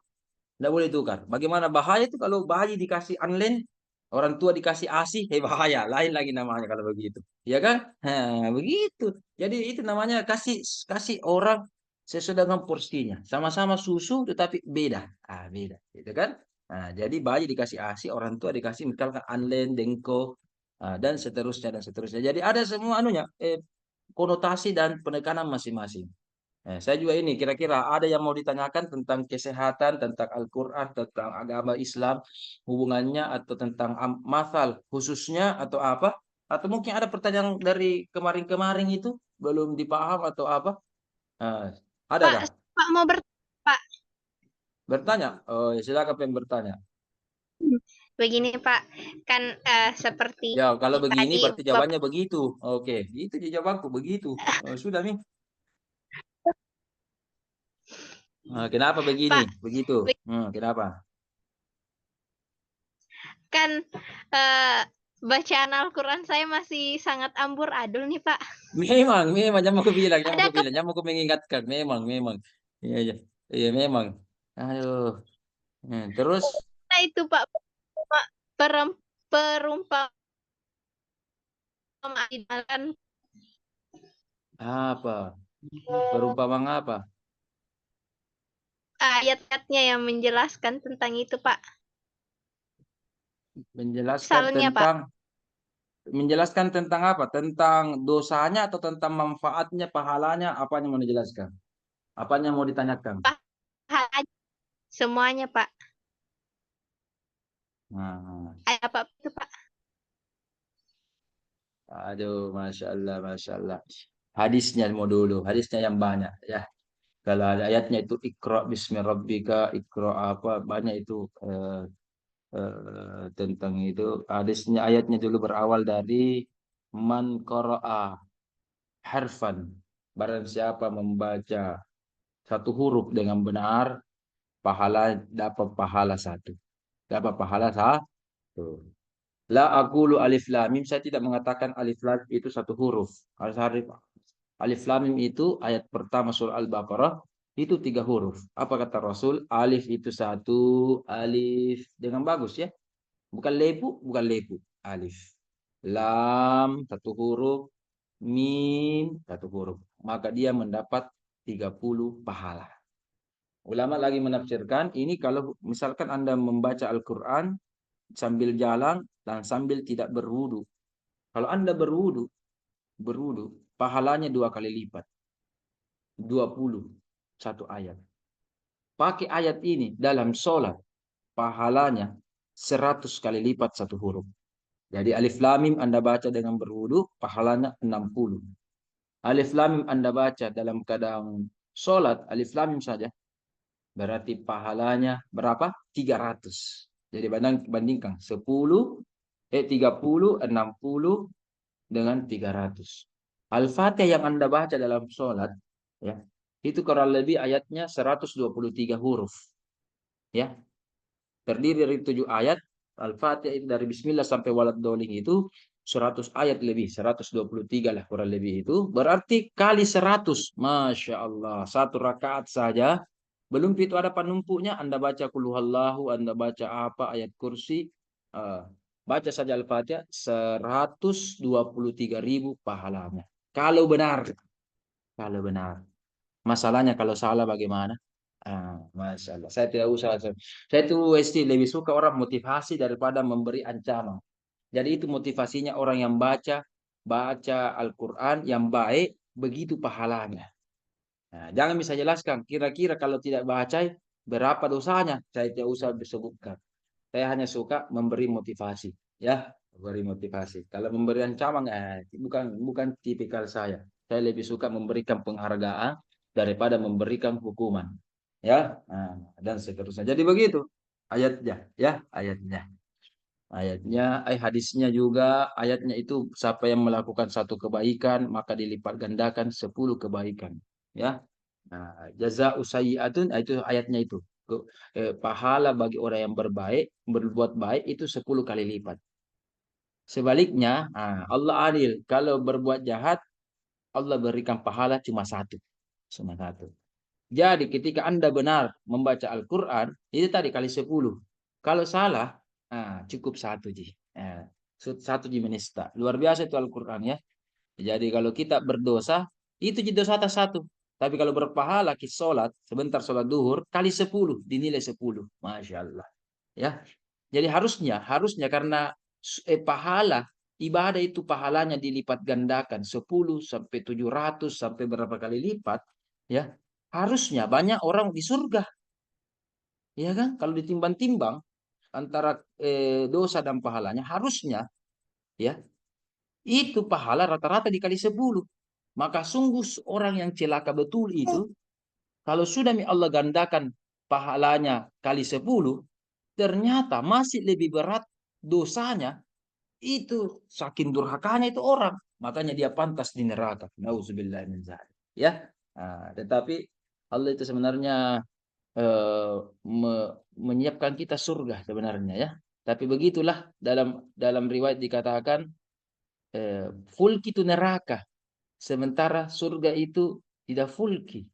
S5: Tidak boleh tukar. Bagaimana bahaya itu kalau bayi dikasih unlen, orang tua dikasih ASI, bahaya. Lain lagi namanya kalau begitu. Ya kan? Nah, begitu. Jadi itu namanya kasih kasih orang sesuai dengan porsinya. Sama-sama susu tetapi beda. Beda. Gitu kan? Nah, jadi bayi dikasih ASI, orang tua dikasih misalkan unlen, dengko, dan seterusnya dan seterusnya. Jadi ada semua anunya, konotasi dan penekanan masing-masing. Saya juga ini kira-kira ada yang mau ditanyakan tentang kesehatan, tentang Al-Quran, tentang agama Islam, hubungannya atau tentang masal khususnya atau apa? Atau mungkin ada pertanyaan dari kemarin-kemarin itu belum dipaham atau apa? Nah, ada
S1: Pak,
S5: kah?
S1: Pak mau Pak.
S5: Bertanya? Oh, ya, silakan pengen bertanya.
S1: Begini Pak, kan seperti
S5: Ya, kalau begini
S1: tadi
S5: berarti
S1: Bapak
S5: jawabannya begitu. Oke, itu jawabanku begitu. Sudah nih. Kenapa begini?
S1: Pak,
S5: Begitu. Kenapa?
S1: kan bacaan Al-Quran saya masih sangat amburadul nih Pak.
S5: Memang, jangan mau bilang,
S1: Ada
S5: jangan mau mengingatkan, memang. Iya, iya, iya, memang. Aduh, terus
S1: kemana itu Pak perem- perumpamaan
S5: apa? Perumpamaan apa?
S1: ayat-ayatnya yang menjelaskan tentang itu Pak.
S5: Menjelaskan
S1: Misalnya Pak,
S5: tentang, menjelaskan tentang apa? Tentang dosanya atau tentang manfaatnya, pahalanya? Apanya mau dijelaskan? Apanya mau ditanyakan?
S1: pahala semuanya Pak.
S5: Nah,
S1: Apa itu Pak?
S5: aduh, masya Allah, masya Allah. Hadisnya mau dulu, hadisnya yang banyak ya. Kalau ada ayatnya itu Iqra bismi rabbika, Iqra apa banyak itu tentang itu. Hadisnya ayatnya dulu berawal dari man qara'a harfan. Barang siapa membaca satu huruf dengan benar, dapat pahala satu. Dapat pahala satu. La aqulu alif lam mim. Saya tidak mengatakan alif lam itu satu huruf. Alif lam mim itu ayat pertama surah Al-Baqarah itu 3 huruf. Apa kata Rasul? Alif itu satu, alif dengan bagus ya. Bukan lepu, bukan lepu. Alif. Lam satu huruf, mim satu huruf. Maka dia mendapat 30 pahala. Ulama lagi menafsirkan ini kalau misalkan Anda membaca Al-Quran sambil jalan dan sambil tidak berwudu. Kalau Anda berwudu, pahalanya 2 kali lipat. 21 ayat. Pakai ayat ini dalam sholat, pahalanya 100 kali lipat satu huruf. Jadi alif lam mim Anda baca dengan berwudu, pahalanya 60. Alif lam mim Anda baca dalam keadaan sholat, alif lam mim saja, berarti pahalanya berapa? 300. Jadi bandingkan 30, 60 dengan 300. Al-Fatihah yang Anda baca dalam sholat, ya, itu kurang lebih ayatnya 123 huruf. Ya, terdiri dari 7 ayat. Al-Fatihah itu dari Bismillah sampai Walad Dolin itu 100 ayat lebih, 123 lah kurang lebih itu. Berarti kali 100, Masya Allah. Satu rakaat saja. Belum itu ada penumpuknya. Anda baca Kulhuallahu, Anda baca apa, ayat kursi. Baca saja Al-Fatihah, 123.000 pahalanya. Kalau benar. Kalau benar. Masalahnya kalau salah bagaimana? Masya Allah. Saya tidak usah. Saya tuh lebih suka orang motivasi daripada memberi ancaman. Jadi itu motivasinya orang yang baca Al-Quran yang baik, begitu pahalanya. Nah, jangan bisa jelaskan kira-kira kalau tidak baca berapa dosanya. Saya tidak usah disebutkan. Saya hanya suka memberi motivasi, ya, memberi motivasi. Kalau memberi ancaman, bukan tipikal saya. Saya lebih suka memberikan penghargaan daripada memberikan hukuman, ya, nah, dan seterusnya. Jadi begitu ayatnya, ya, hadisnya juga. Ayatnya itu siapa yang melakukan satu kebaikan maka dilipat gandakan 10 kebaikan, ya. Nah, jaza usaiatun itu ayatnya itu. Pahala bagi orang yang berbuat baik itu 10 kali lipat. Sebaliknya, Allah adil. Kalau berbuat jahat, Allah berikan pahala cuma satu. Cuma satu. Jadi ketika Anda benar membaca Al-Quran, itu tadi kali 10. Kalau salah, cukup satu, Ji. Satu Ji menista. Luar biasa itu Al-Quran, ya. Jadi kalau kita berdosa, itu dosa atas satu. Tapi kalau berpahala kita sholat, sebentar sholat duhur, kali 10, dinilai 10. Masya Allah. Ya. Jadi harusnya karena pahala, ibadah itu pahalanya dilipat gandakan 10 sampai 700 sampai berapa kali lipat. Ya. Harusnya banyak orang di surga. Ya kan? Kalau ditimbang-timbang antara dosa dan pahalanya, harusnya, ya, itu pahala rata-rata dikali 10. Maka sungguh orang yang celaka betul itu, kalau sudah Allah gandakan pahalanya kali 10, ternyata masih lebih berat dosanya. Itu saking durhakanya itu orang. Makanya dia pantas di neraka. Nauzubillah min dzalik. Ya. Tetapi Allah itu sebenarnya menyiapkan kita surga sebenarnya, ya. Tapi begitulah dalam riwayat dikatakan fulki itu neraka. Sementara surga itu tidak fulki.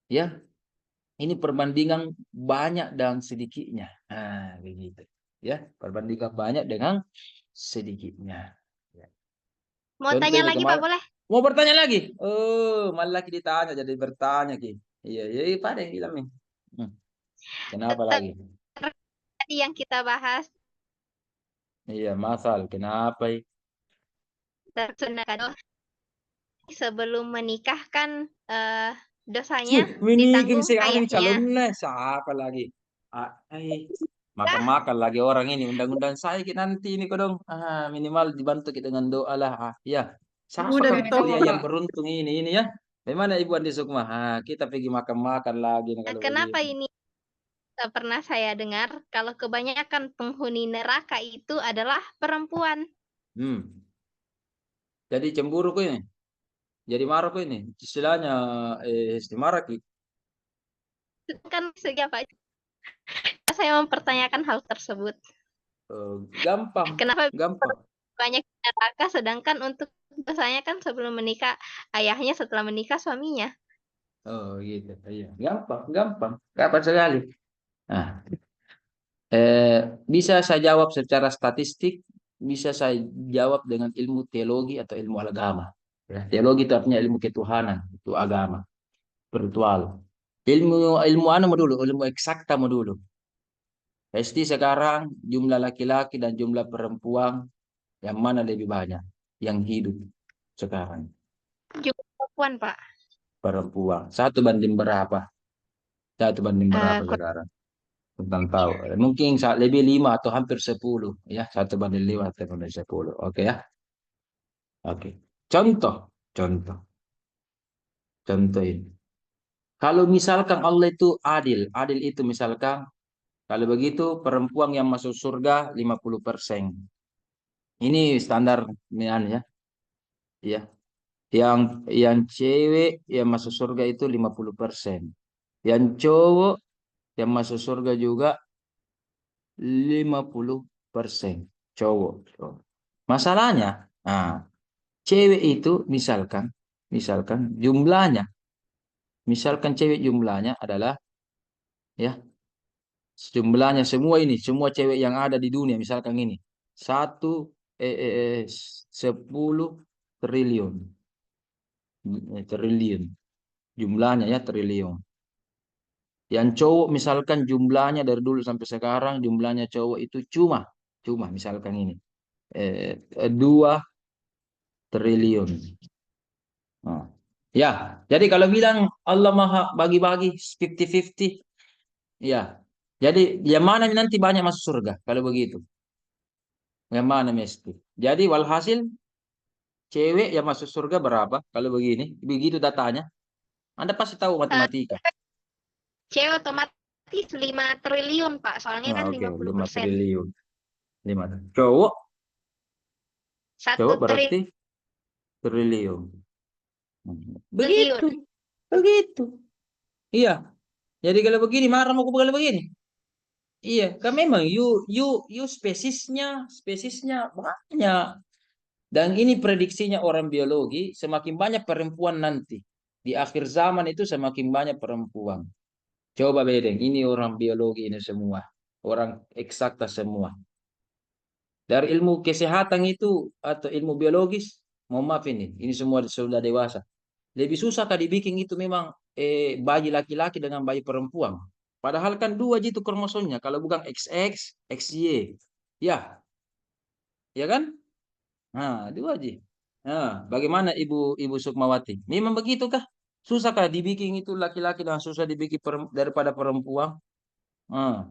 S5: Ya, ini perbandingan banyak dan sedikitnya. Begitu. Ya, perbandingan banyak dengan sedikitnya. Ya.
S1: Mau
S5: Contoh
S1: tanya
S5: ini
S1: lagi Pak,
S5: kemarin.
S1: boleh?
S5: Mau bertanya lagi? Oh, malah lagi ditanya jadi bertanya, Ki. Iya, iya, pada yang bilang nih. Kenapa
S1: Tetap
S5: lagi?
S1: tadi yang kita bahas
S5: Iya, masal. Kenapa?
S1: tersunahkan sebelum menikah kan dosanya
S5: Menikah
S1: ditanggung
S5: sekarang
S1: ayahnya.
S5: calonnya siapa lagi? Makan-makan lagi orang ini undang-undang saya nanti ini kodong. Minimal dibantu kita dengan doa lah. Ya, siapa
S6: Udah
S5: kan
S6: ditolak,
S5: pria yang
S6: Pak.
S5: beruntung ini ya? Bagaimana Ibu Andi Sukma? Kita pergi makan-makan lagi nih kalau
S1: Kenapa
S5: begitu.
S1: ini pernah saya dengar kalau kebanyakan penghuni neraka itu adalah perempuan.
S5: Jadi cemburu kok ini. Jadi marah kok ini. Istilahnya marah Ki.
S1: Kan siapa saya mempertanyakan hal tersebut.
S5: Gampang,
S1: Kenapa
S5: gampang.
S1: banyak neraka sedangkan untuk dosanya kan sebelum menikah ayahnya, setelah menikah suaminya.
S5: Oh gitu. Iya, gampang, gampang. Gampang sekali. Nah, bisa saya jawab secara statistik, bisa saya jawab dengan ilmu teologi atau ilmu agama. Ya, teologi itu artinya ilmu ketuhanan, itu agama, spiritual. Ilmu anu dulu, ilmu eksakta dulu. Pasti sekarang jumlah laki-laki dan jumlah perempuan yang mana lebih banyak yang hidup sekarang?
S1: Juga perempuan, Pak.
S5: Perempuan. Satu banding berapa? Satu banding berapa sekarang? Tentang tahu. Mungkin lebih 5 atau hampir 10. Ya, 1/5 atau 10. Oke ya. Oke. Contoh ini. Kalau misalkan Allah itu adil itu misalkan, kalau begitu perempuan yang masuk surga 50%. Ini standar ya. Ya. Yang cewek yang masuk surga itu 50%. Yang cowok yang masuk surga juga 50% cowok. Masalahnya, cewek itu misalkan cewek jumlahnya adalah, ya, jumlahnya semua cewek yang ada di dunia misalkan ini 10 triliun jumlahnya, ya, triliun. Yang cowok misalkan jumlahnya dari dulu sampai sekarang jumlahnya cowok itu cuma misalkan ini 2 triliun. Nah, Ya, jadi kalau bilang Allah Maha bagi-bagi 50-50, ya. Jadi yang mana nanti banyak masuk surga kalau begitu? Yang mana mesti? Jadi walhasil cewek yang masuk surga berapa kalau begini? Begitu datanya. Anda pasti tahu
S1: Eh,
S5: matematika.
S1: cewek otomatis 5 triliun, Pak. Soalnya
S5: Nah,
S1: kan
S5: oke, 5
S1: 50%.
S5: triliun. 5. Cowok,
S1: 1
S5: cowok berarti triliun.
S1: triliun.
S5: Begitu. Begitu. Iya. Jadi kalau begini marah mau kalau begini. Iya, kan memang you spesiesnya banyak. Dan ini prediksinya orang biologi, semakin banyak perempuan nanti. Di akhir zaman itu semakin banyak perempuan. Coba bedeng, ini orang biologi ini semua. Orang eksakta semua. Dari ilmu kesehatan itu atau ilmu biologis, mohon maaf ini semua sudah dewasa. Lebih susah kah dibikin itu memang bayi laki-laki dengan bayi perempuan. Padahal kan dua itu kromosomnya, kalau bukan XX, XY. Ya, ya kan? Nah, dua Ji. Nah, bagaimana Ibu Sukmawati? Memang begitu kah? Susah kah dibikin itu laki-laki dan susah dibikin daripada perempuan? Ah,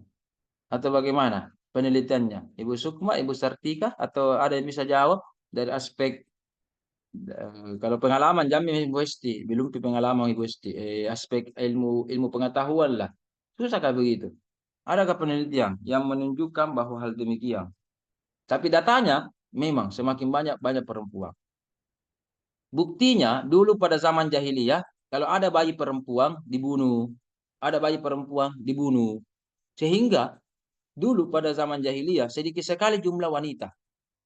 S5: atau bagaimana penelitiannya? Ibu Sukma, Ibu Sartika, atau ada yang bisa jawab dari aspek kalau pengalaman jamin Ibu Esti, belum pengalaman Ibu Esti, aspek ilmu pengetahuan lah. Susah kah begitu? Adakah penelitian yang menunjukkan bahwa hal demikian? Tapi datanya memang semakin banyak banyak perempuan. Buktinya dulu pada zaman jahiliyah kalau ada bayi perempuan dibunuh, ada bayi perempuan dibunuh. Sehingga dulu pada zaman jahiliyah sedikit sekali jumlah wanita.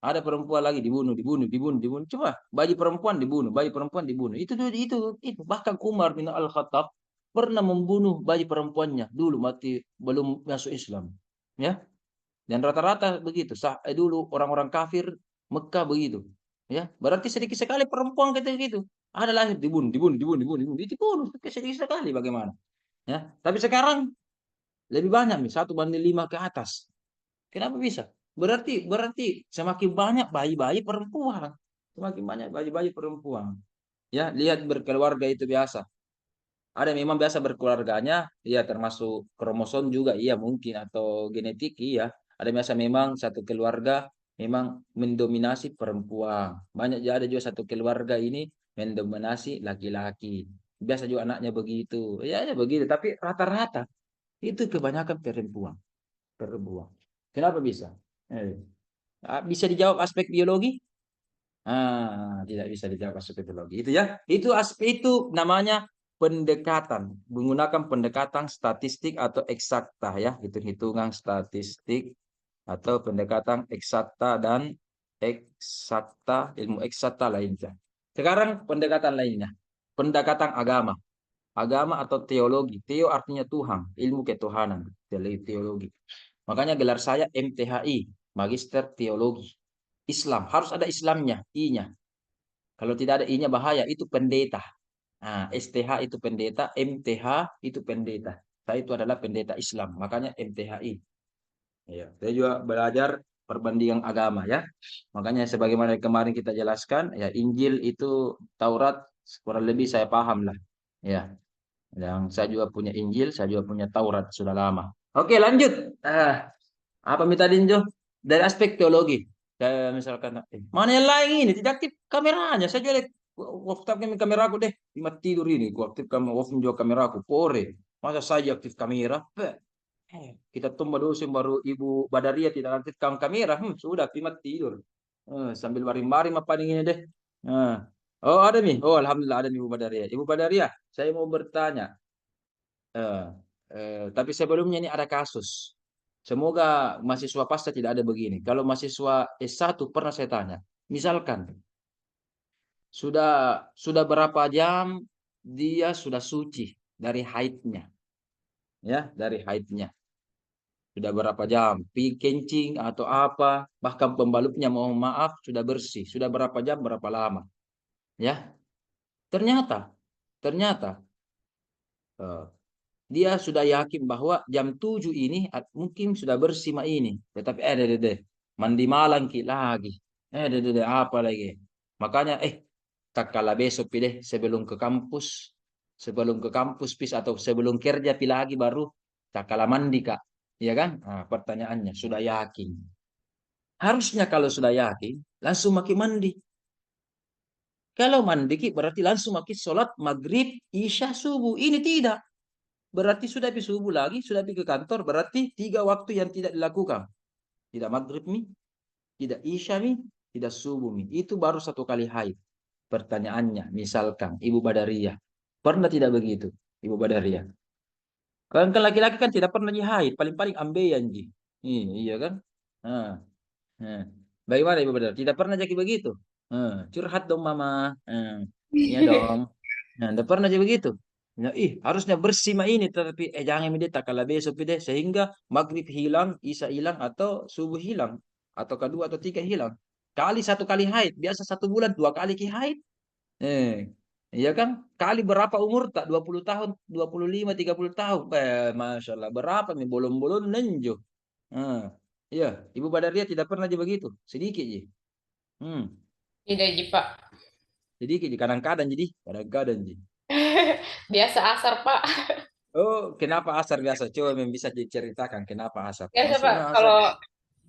S5: Ada perempuan lagi dibunuh, dibunuh, dibunuh, dibunuh. Coba bayi perempuan dibunuh, bayi perempuan dibunuh. Itu. Bahkan Umar bin Al-Khattab pernah membunuh bayi perempuannya dulu mati belum masuk Islam. Ya, dan rata-rata begitu. Dulu orang-orang kafir Mekah begitu. Ya, berarti sedikit sekali perempuan gitu gitu. Ada lahir dibunuh, dibunuh, dibunuh, dibunuh, dibunuh, dibunuh sedikit sekali bagaimana? Ya, tapi sekarang lebih banyak nih 1:5 ke atas. Kenapa bisa? Berarti semakin banyak bayi-bayi perempuan. Semakin banyak bayi-bayi perempuan. Ya, lihat berkeluarga itu biasa. Ada memang biasa berkeluarganya, iya termasuk kromosom juga, iya mungkin atau genetik, iya. Ada biasa memang satu keluarga memang mendominasi perempuan. Banyak juga ada juga satu keluarga ini mendominasi laki-laki. Biasa juga anaknya begitu. Ya begitu. Tapi rata-rata itu kebanyakan perempuan. Perempuan. Kenapa bisa? Bisa dijawab aspek biologi? Tidak bisa dijawab aspek biologi. Itu ya. Itu aspek itu namanya pendekatan. Menggunakan pendekatan statistik atau eksakta ya. Hitung-hitungan statistik atau pendekatan eksakta dan eksakta, ilmu eksakta lainnya. Sekarang pendekatan lainnya. Pendekatan agama. Agama atau teologi. Teo artinya Tuhan, ilmu ketuhanan. Teologi. Makanya gelar saya MTHI, Magister Teologi. Islam, harus ada Islamnya, I-nya. Kalau tidak ada I-nya bahaya, itu pendeta. Nah, STH itu pendeta, MTH itu pendeta. Saya itu adalah pendeta Islam, makanya MTHI. Ya, saya juga belajar perbandingan agama ya. Makanya sebagaimana kemarin kita jelaskan, ya Injil itu Taurat kurang lebih saya paham lah. Ya, yang saya juga punya Injil, saya juga punya Taurat sudah lama. Oke, lanjut. Apa minta dinjo? Dari aspek teologi. Kayak misalkan, mana yang lain ini? Tidak aktif kameranya. Saya juga waktu kamera aku deh. Lima tidur ini. Gua aktif off juga kamera aku. Pore. Masa saya aktif kamera? Kita tunggu dulu baru Ibu Badaria tidak aktifkan kamera. Sudah lima tidur. Sambil baring-baring apa ini deh. Oh ada nih. Oh alhamdulillah ada nih Ibu Badaria. Ibu Badaria, saya mau bertanya. Tapi sebelumnya ini ada kasus. Semoga mahasiswa pasca tidak ada begini. Kalau mahasiswa S1 pernah saya tanya, misalkan sudah berapa jam dia sudah suci dari haidnya, ya dari haidnya. Sudah berapa jam, kencing atau apa, bahkan pembalutnya mohon maaf sudah bersih, sudah berapa jam, berapa lama, ya. Ternyata eh, dia sudah yakin bahwa jam 7 ini mungkin sudah bersih mah ini. Tetapi deh. Mandi malam lagi. Apa lagi. Makanya tak kala besok pi deh sebelum ke kampus, pis atau sebelum kerja pi lagi baru tak kala mandi Kak. Iya kan? Nah, pertanyaannya sudah yakin. Harusnya kalau sudah yakin langsung maki mandi. Kalau mandi Ki, berarti langsung maki sholat maghrib, isya, subuh. Ini tidak. Berarti sudah pi subuh lagi, sudah pi ke kantor, berarti 3 waktu yang tidak dilakukan. Tidak maghrib mi, tidak isya mi, tidak subuh mi. Itu baru 1 kali haid. Pertanyaannya, misalkan Ibu Badariyah, pernah tidak begitu, Ibu Badariyah? Kan laki-laki kan tidak pernah haid, paling-paling ambeien ji. Iya kan? Nah, nah. Bagaimana Ibu Badar? Tidak pernah jadi begitu? Curhat dong Mama. Iya dong. Nah, tidak pernah jadi begitu. Nah, harusnya bersih mah ini, tapi jangan mendetak kalau besok deh sehingga maghrib hilang, isya hilang, atau subuh hilang, atau kedua atau tiga hilang. Kali 1 kali haid, biasa 1 bulan 2 kali ki haid. Iya kan? Kali berapa umur tak? 20 tahun, 25, 30 tahun. Masya Allah. Berapa nih? Bolong-bolong nenjo. Iya, Ibu Badaria tidak pernah aja begitu. Sedikit ji.
S2: Tidak ji Pak.
S5: Sedikit ji. Kadang-kadang jadi. Kadang-kadang ji.
S2: Biasa asar Pak.
S5: Oh, kenapa asar biasa? Coba bisa diceritakan kenapa asar.
S2: Biasa Pak,
S5: Maksudnya asar.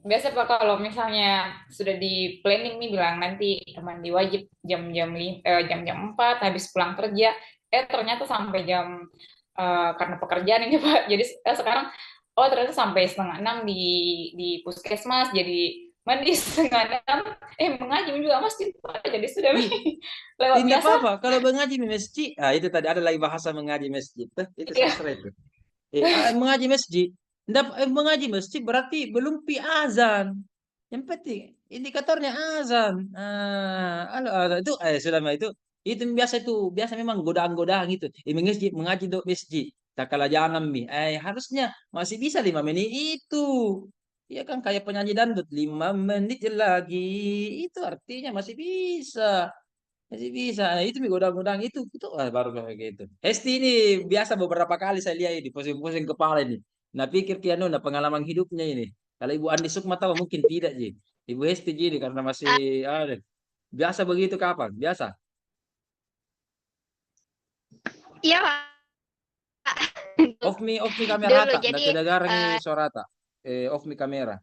S2: biasa Pak kalau misalnya sudah di planning nih bilang nanti mandi wajib jam-jam 4 habis pulang kerja, ternyata sampai jam karena pekerjaan ini Pak. Jadi sekarang ternyata sampai 5:30 di puskesmas, jadi mandi 5:30 mengaji juga masjid Pak. Jadi sudah lewat
S5: Tidak
S2: biasa.
S5: apa-apa kalau mengaji di masjid. Itu tadi ada lagi bahasa mengaji masjid. Itu
S2: Iya.
S5: sastra itu. Mengaji masjid. Mengaji masjid berarti belum pi azan. Yang penting indikatornya azan. Azan itu sudah mah itu biasa memang godaan-godaan itu. Mengaji do masjid. Tak kalah jangan mi. Harusnya masih bisa 5 menit itu. Iya kan kayak penyanyi dangdut 5 menit lagi. Itu artinya masih bisa. Masih bisa. Nah, itu mi godang-godang itu baru kayak gitu. Hesti ini biasa beberapa kali saya lihat ini pusing-pusing kepala ini. Nah pikir kiano nah pengalaman hidupnya ini. Kalau Ibu Andi Sukma tahu mungkin tidak ji. Ibu Hesti ini karena masih biasa begitu kapan? Biasa.
S1: Iya Pak.
S5: Off mi kamera
S1: Dulu
S5: rata.
S1: jadi
S5: Ndak kedengaran ini suara tak. Off mi kamera.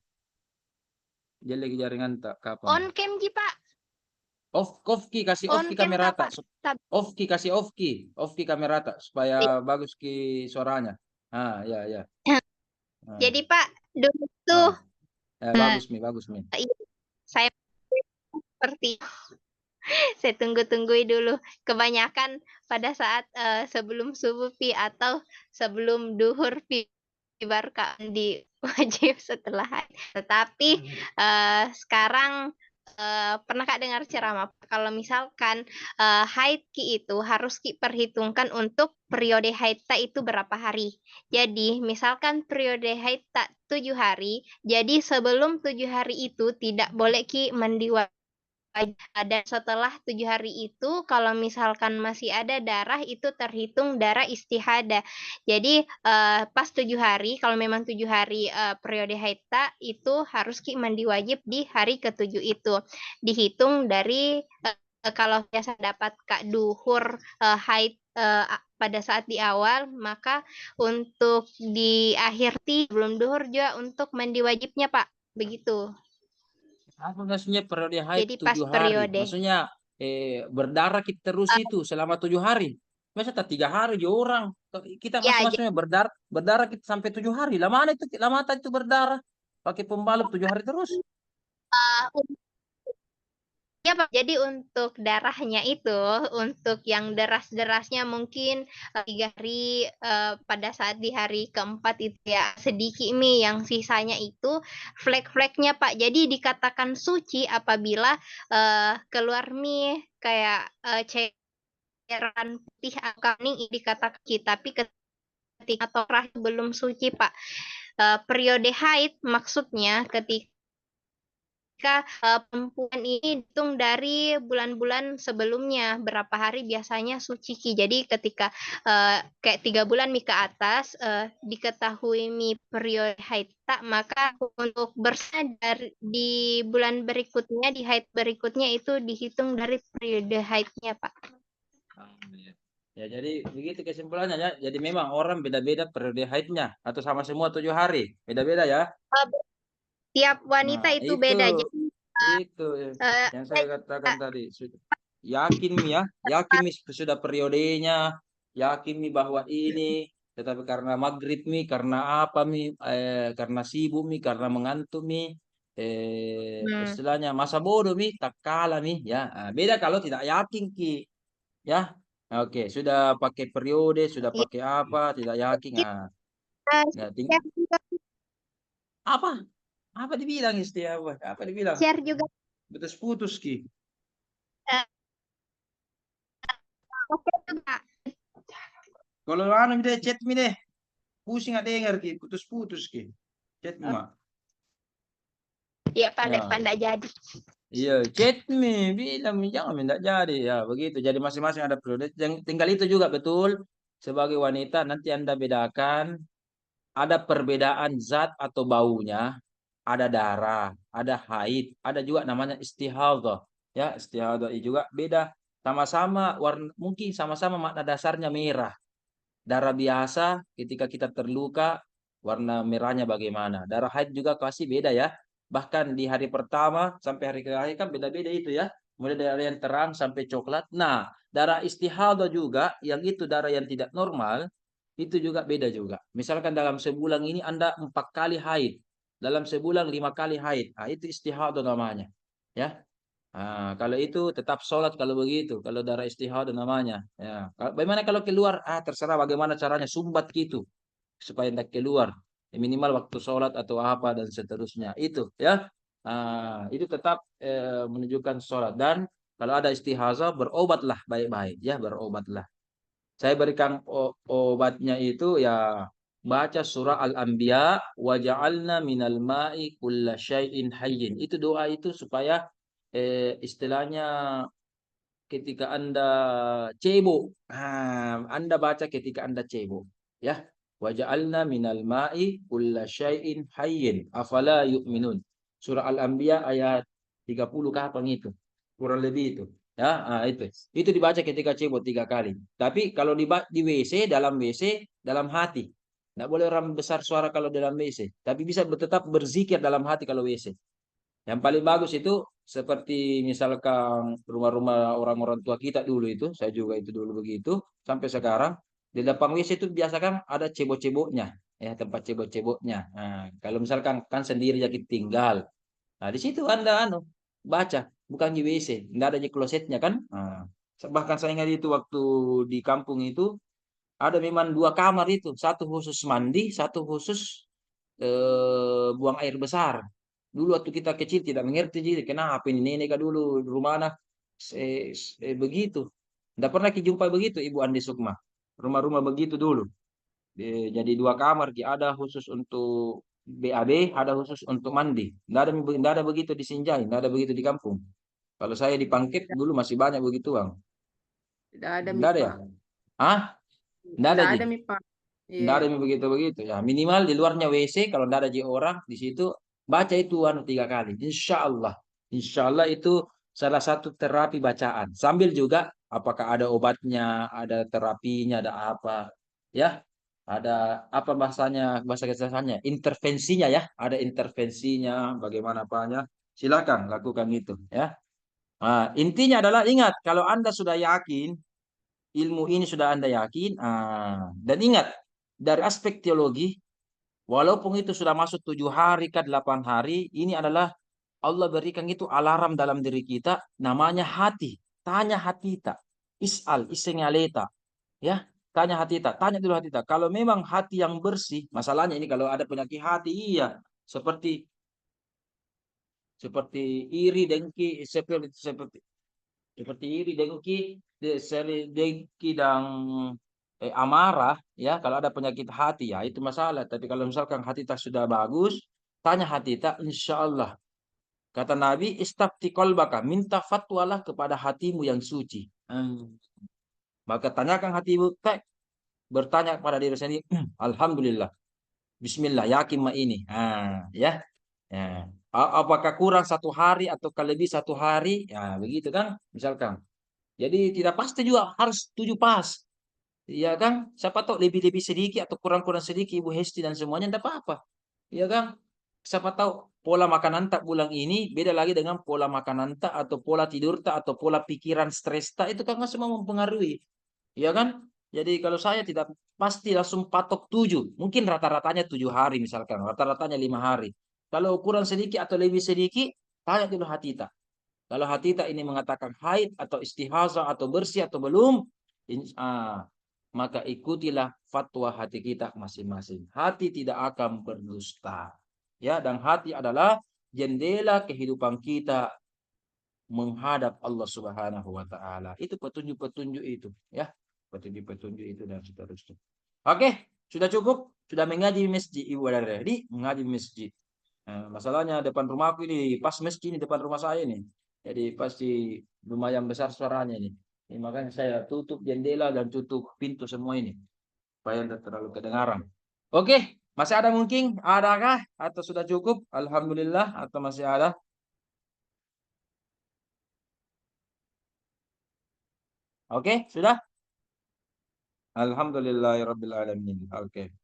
S5: Jadi lagi jaringan tak kapan?
S1: on cam Ji Pak.
S5: Off ki kasih off
S1: On
S5: ki
S1: cam
S5: kamera
S1: Kak,
S5: tak.
S1: Pak.
S5: Off ki kasih off ki kamera tak supaya bagus ki suaranya. Ya.
S1: Jadi Pak, dulu tuh
S5: Bagus mi.
S1: saya seperti saya tunggu-tunggui dulu. Kebanyakan pada saat sebelum subuh pi atau sebelum duhur pi baru Kak di wajib setelah haid. Tetapi sekarang pernah Kak dengar ceramah kalau misalkan haid ki itu harus ki perhitungkan untuk periode haid tak itu berapa hari. Jadi misalkan periode haid tak 7 hari, jadi sebelum 7 hari itu tidak boleh ki mandi wajib. Dan setelah 7 hari itu kalau misalkan masih ada darah itu terhitung darah istihadah. Jadi pas 7 hari kalau memang 7 hari periode haid itu harus ki mandi wajib di hari ke-7 itu. Dihitung dari kalau biasa dapat Kak duhur haid pada saat di awal, maka untuk di akhir belum duhur juga untuk mandi wajibnya Pak. Begitu.
S5: Apa maksudnya periode haid
S1: Jadi pas
S5: 7 hari?
S1: periode
S5: Maksudnya berdarah kita terus itu selama 7 hari. Masa tak 3 hari di orang. Kita
S1: ya
S5: maksudnya berdarah kita sampai 7 hari. Lama itu berdarah. Pakai pembalut 7 hari terus.
S1: Ya Pak, jadi untuk darahnya itu, untuk yang deras-derasnya mungkin 3 hari pada saat di hari keempat itu ya sedikit mie, yang sisanya itu flek-fleknya Pak. Jadi dikatakan suci apabila keluar mie kayak cairan putih atau kuning dikatakan suci, tapi ketika atau belum suci Pak. Periode haid maksudnya ketika ketika perempuan ini dihitung dari bulan-bulan sebelumnya, berapa hari biasanya suci Ki. Jadi ketika kayak 3 bulan Mi ke atas diketahui Mi periode haid tak, maka untuk bersih di bulan berikutnya, di haid berikutnya itu dihitung dari periode haidnya Pak.
S5: Ya, jadi begitu kesimpulannya ya. Jadi memang orang beda-beda periode haidnya atau sama semua 7 hari, beda-beda ya.
S1: Tiap wanita
S5: Nah,
S1: itu beda. Jadi
S5: itu yang saya katakan tadi. Yakin Mi ya, yakin Mi sudah periodenya, yakin Mi bahwa ini, tetapi karena maghrib Mi, karena apa Mi, karena sibuk Mi, karena mengantuk Mi, istilahnya masa bodoh Mi, tak kalah Mi ya. Nah, beda kalau tidak yakin Ki, ya. Oke, sudah pakai periode, sudah pakai apa, tidak yakin. Nah, apa? Apa dibilang istiawa? Apa dibilang?
S1: share juga
S5: Putus-putus Ki.
S1: oke juga.
S5: Kalau anu deh chat mi deh. Pusing nggak dengar Ki, putus-putus Ki. Chat mi mak.
S1: Ya
S5: Ya.
S1: pandai jadi.
S5: Iya, chat mi bilang mi jangan minta jadi ya begitu. Jadi masing-masing ada periode. Yang tinggal itu juga betul sebagai wanita nanti Anda bedakan ada perbedaan zat atau baunya, ada darah, ada haid, ada juga namanya istihadhah. Ya, istihadhah juga beda. Sama-sama warna mungkin sama-sama makna dasarnya merah. Darah biasa ketika kita terluka warna merahnya bagaimana. Darah haid juga pasti beda ya. Bahkan di hari pertama sampai hari terakhir kan beda-beda itu ya. Mulai dari yang terang sampai coklat. Nah, darah istihadah juga yang itu darah yang tidak normal itu juga beda juga. Misalkan dalam sebulan ini Anda 4 kali haid. Dalam sebulan 5 kali haid. Nah, itu istihadah namanya. Ya. Nah, kalau itu tetap sholat kalau begitu, kalau darah istihadah namanya. Ya, bagaimana kalau keluar? Terserah bagaimana caranya sumbat gitu supaya tidak keluar. Ya, minimal waktu sholat atau apa dan seterusnya. Itu ya. Itu tetap menunjukkan sholat dan kalau ada istihadah berobatlah baik-baik ya berobatlah. Saya berikan obatnya itu ya baca surah Al-Anbiya wa ja'alna minal ma'i kulla syai'in hayyin. Itu doa itu supaya istilahnya ketika Anda cebok. Anda baca ketika Anda cebok. Ya. Wa ja'alna minal ma'i kulla syai'in hayyin. Afala yu'minun. Surah Al-Anbiya ayat 30 kapan itu? Kurang lebih itu. Ya, itu. Itu dibaca ketika cebok 3 kali. Tapi kalau di WC, dalam WC, dalam hati. Tidak boleh orang besar suara kalau dalam WC. Tapi bisa tetap berzikir dalam hati kalau WC. Yang paling bagus itu seperti misalkan rumah-rumah orang-orang tua kita dulu itu, saya juga itu dulu begitu, sampai sekarang di depan WC itu biasa kan ada cebok-ceboknya, ya tempat cebok-ceboknya. Nah, kalau misalkan kan sendiri ya kita tinggal, nah di situ Anda baca, bukan di WC, nggak ada di klosetnya kan. Nah, bahkan saya ingat itu waktu di kampung itu ada memang 2 kamar itu, satu khusus mandi, satu khusus buang air besar. Dulu waktu kita kecil tidak mengerti jadi kenapa ini nenek dulu di rumah anak begitu. Tidak pernah jumpa begitu Ibu Andi Sukma. Rumah-rumah begitu dulu. Jadi 2 kamar, ada khusus untuk BAB, ada khusus untuk mandi. Tidak ada begitu di Sinjai, tidak ada begitu di kampung. Kalau saya di Pangkep dulu masih banyak begitu bang.
S6: Tidak ada
S5: Tidak ada ya?
S6: Pak.
S5: Hah? Tidak ada
S6: Tidak
S5: Ji?
S6: ada Pak.
S5: Tidak ada
S6: Iya.
S5: yang begitu-begitu ya. Minimal di luarnya WC kalau tidak ada orang di situ baca itu 3 kali. Insya Allah itu salah satu terapi bacaan. Sambil juga apakah ada obatnya, ada terapinya, ada apa ya? Ada apa bahasa kesehatan intervensinya ya. Ada intervensinya bagaimana apanya. Silakan lakukan itu ya. Nah, intinya adalah ingat kalau Anda sudah yakin ilmu ini sudah Anda yakin. Dan ingat, dari aspek teologi, walaupun itu sudah masuk 7 hari ke 8 hari, ini adalah Allah berikan itu alarm dalam diri kita, namanya hati. Tanya hati kita. Is'al, isengaleta. Ya, tanya hati kita. Tanya dulu hati kita. Kalau memang hati yang bersih, masalahnya ini kalau ada penyakit hati, iya. Seperti iri, dengki, seperti iri, dengki dan amarah ya kalau ada penyakit hati ya itu masalah. Tapi kalau misalkan hati tak sudah bagus, tanya hati tak insya Allah Kata Nabi, istafti qalbaka, minta fatwalah kepada hatimu yang suci. Maka tanyakan hatimu, bertanya kepada diri sendiri, alhamdulillah, bismillah, yakin ma ini. Ya. Ya. Apakah kurang 1 hari atau lebih 1 hari? Ya, begitu kan? Misalkan. Jadi tidak pasti juga harus 7 pas. Iya kan? Siapa tahu lebih-lebih sedikit atau kurang-kurang sedikit Ibu Hesti dan semuanya tidak apa-apa. Iya kan? Siapa tahu pola makan tak bulan ini beda lagi dengan pola makan tak atau pola tidur tak atau pola pikiran stres tak, itu kan semua mempengaruhi. Iya kan? Jadi kalau saya tidak pasti langsung patok 7. Mungkin rata-ratanya 7 hari misalkan. Rata-ratanya 5 hari. Kalau kurang sedikit atau lebih sedikit, tanya dulu hati tak. Kalau hati tak ini mengatakan haid atau istihazah atau bersih atau belum, maka ikutilah fatwa hati kita masing-masing. Hati tidak akan berdusta. Ya, dan hati adalah jendela kehidupan kita menghadap Allah Subhanahu wa taala. Itu petunjuk-petunjuk itu, ya. Petunjuk-petunjuk itu dan seterusnya. Oke, sudah cukup? Sudah mengaji masjid Ibu dan Redi, mengaji masjid. Masalahnya depan rumahku ini, pas masjid ini depan rumah saya ini. Jadi pasti lumayan besar suaranya ini. Makanya saya tutup jendela dan tutup pintu semua ini supaya tidak terlalu kedengaran. Oke, masih ada mungkin? Adakah? Atau sudah cukup? Alhamdulillah. Atau masih ada? Oke, sudah? Alhamdulillahirabbil alamin. Oke.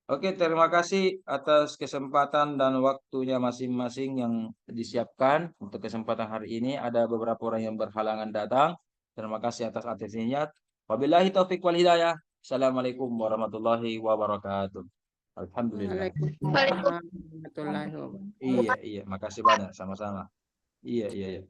S5: Oke, terima kasih atas kesempatan dan waktunya masing-masing yang disiapkan untuk kesempatan hari ini. Ada beberapa orang yang berhalangan datang. Terima kasih atas atensinya. Wabillahi taufiq wal hidayah. Assalamualaikum warahmatullahi wabarakatuh. Alhamdulillah.
S6: Waalaikumsalam warahmatullahi wabarakatuh.
S5: Iya, makasih banyak sama-sama. Iya.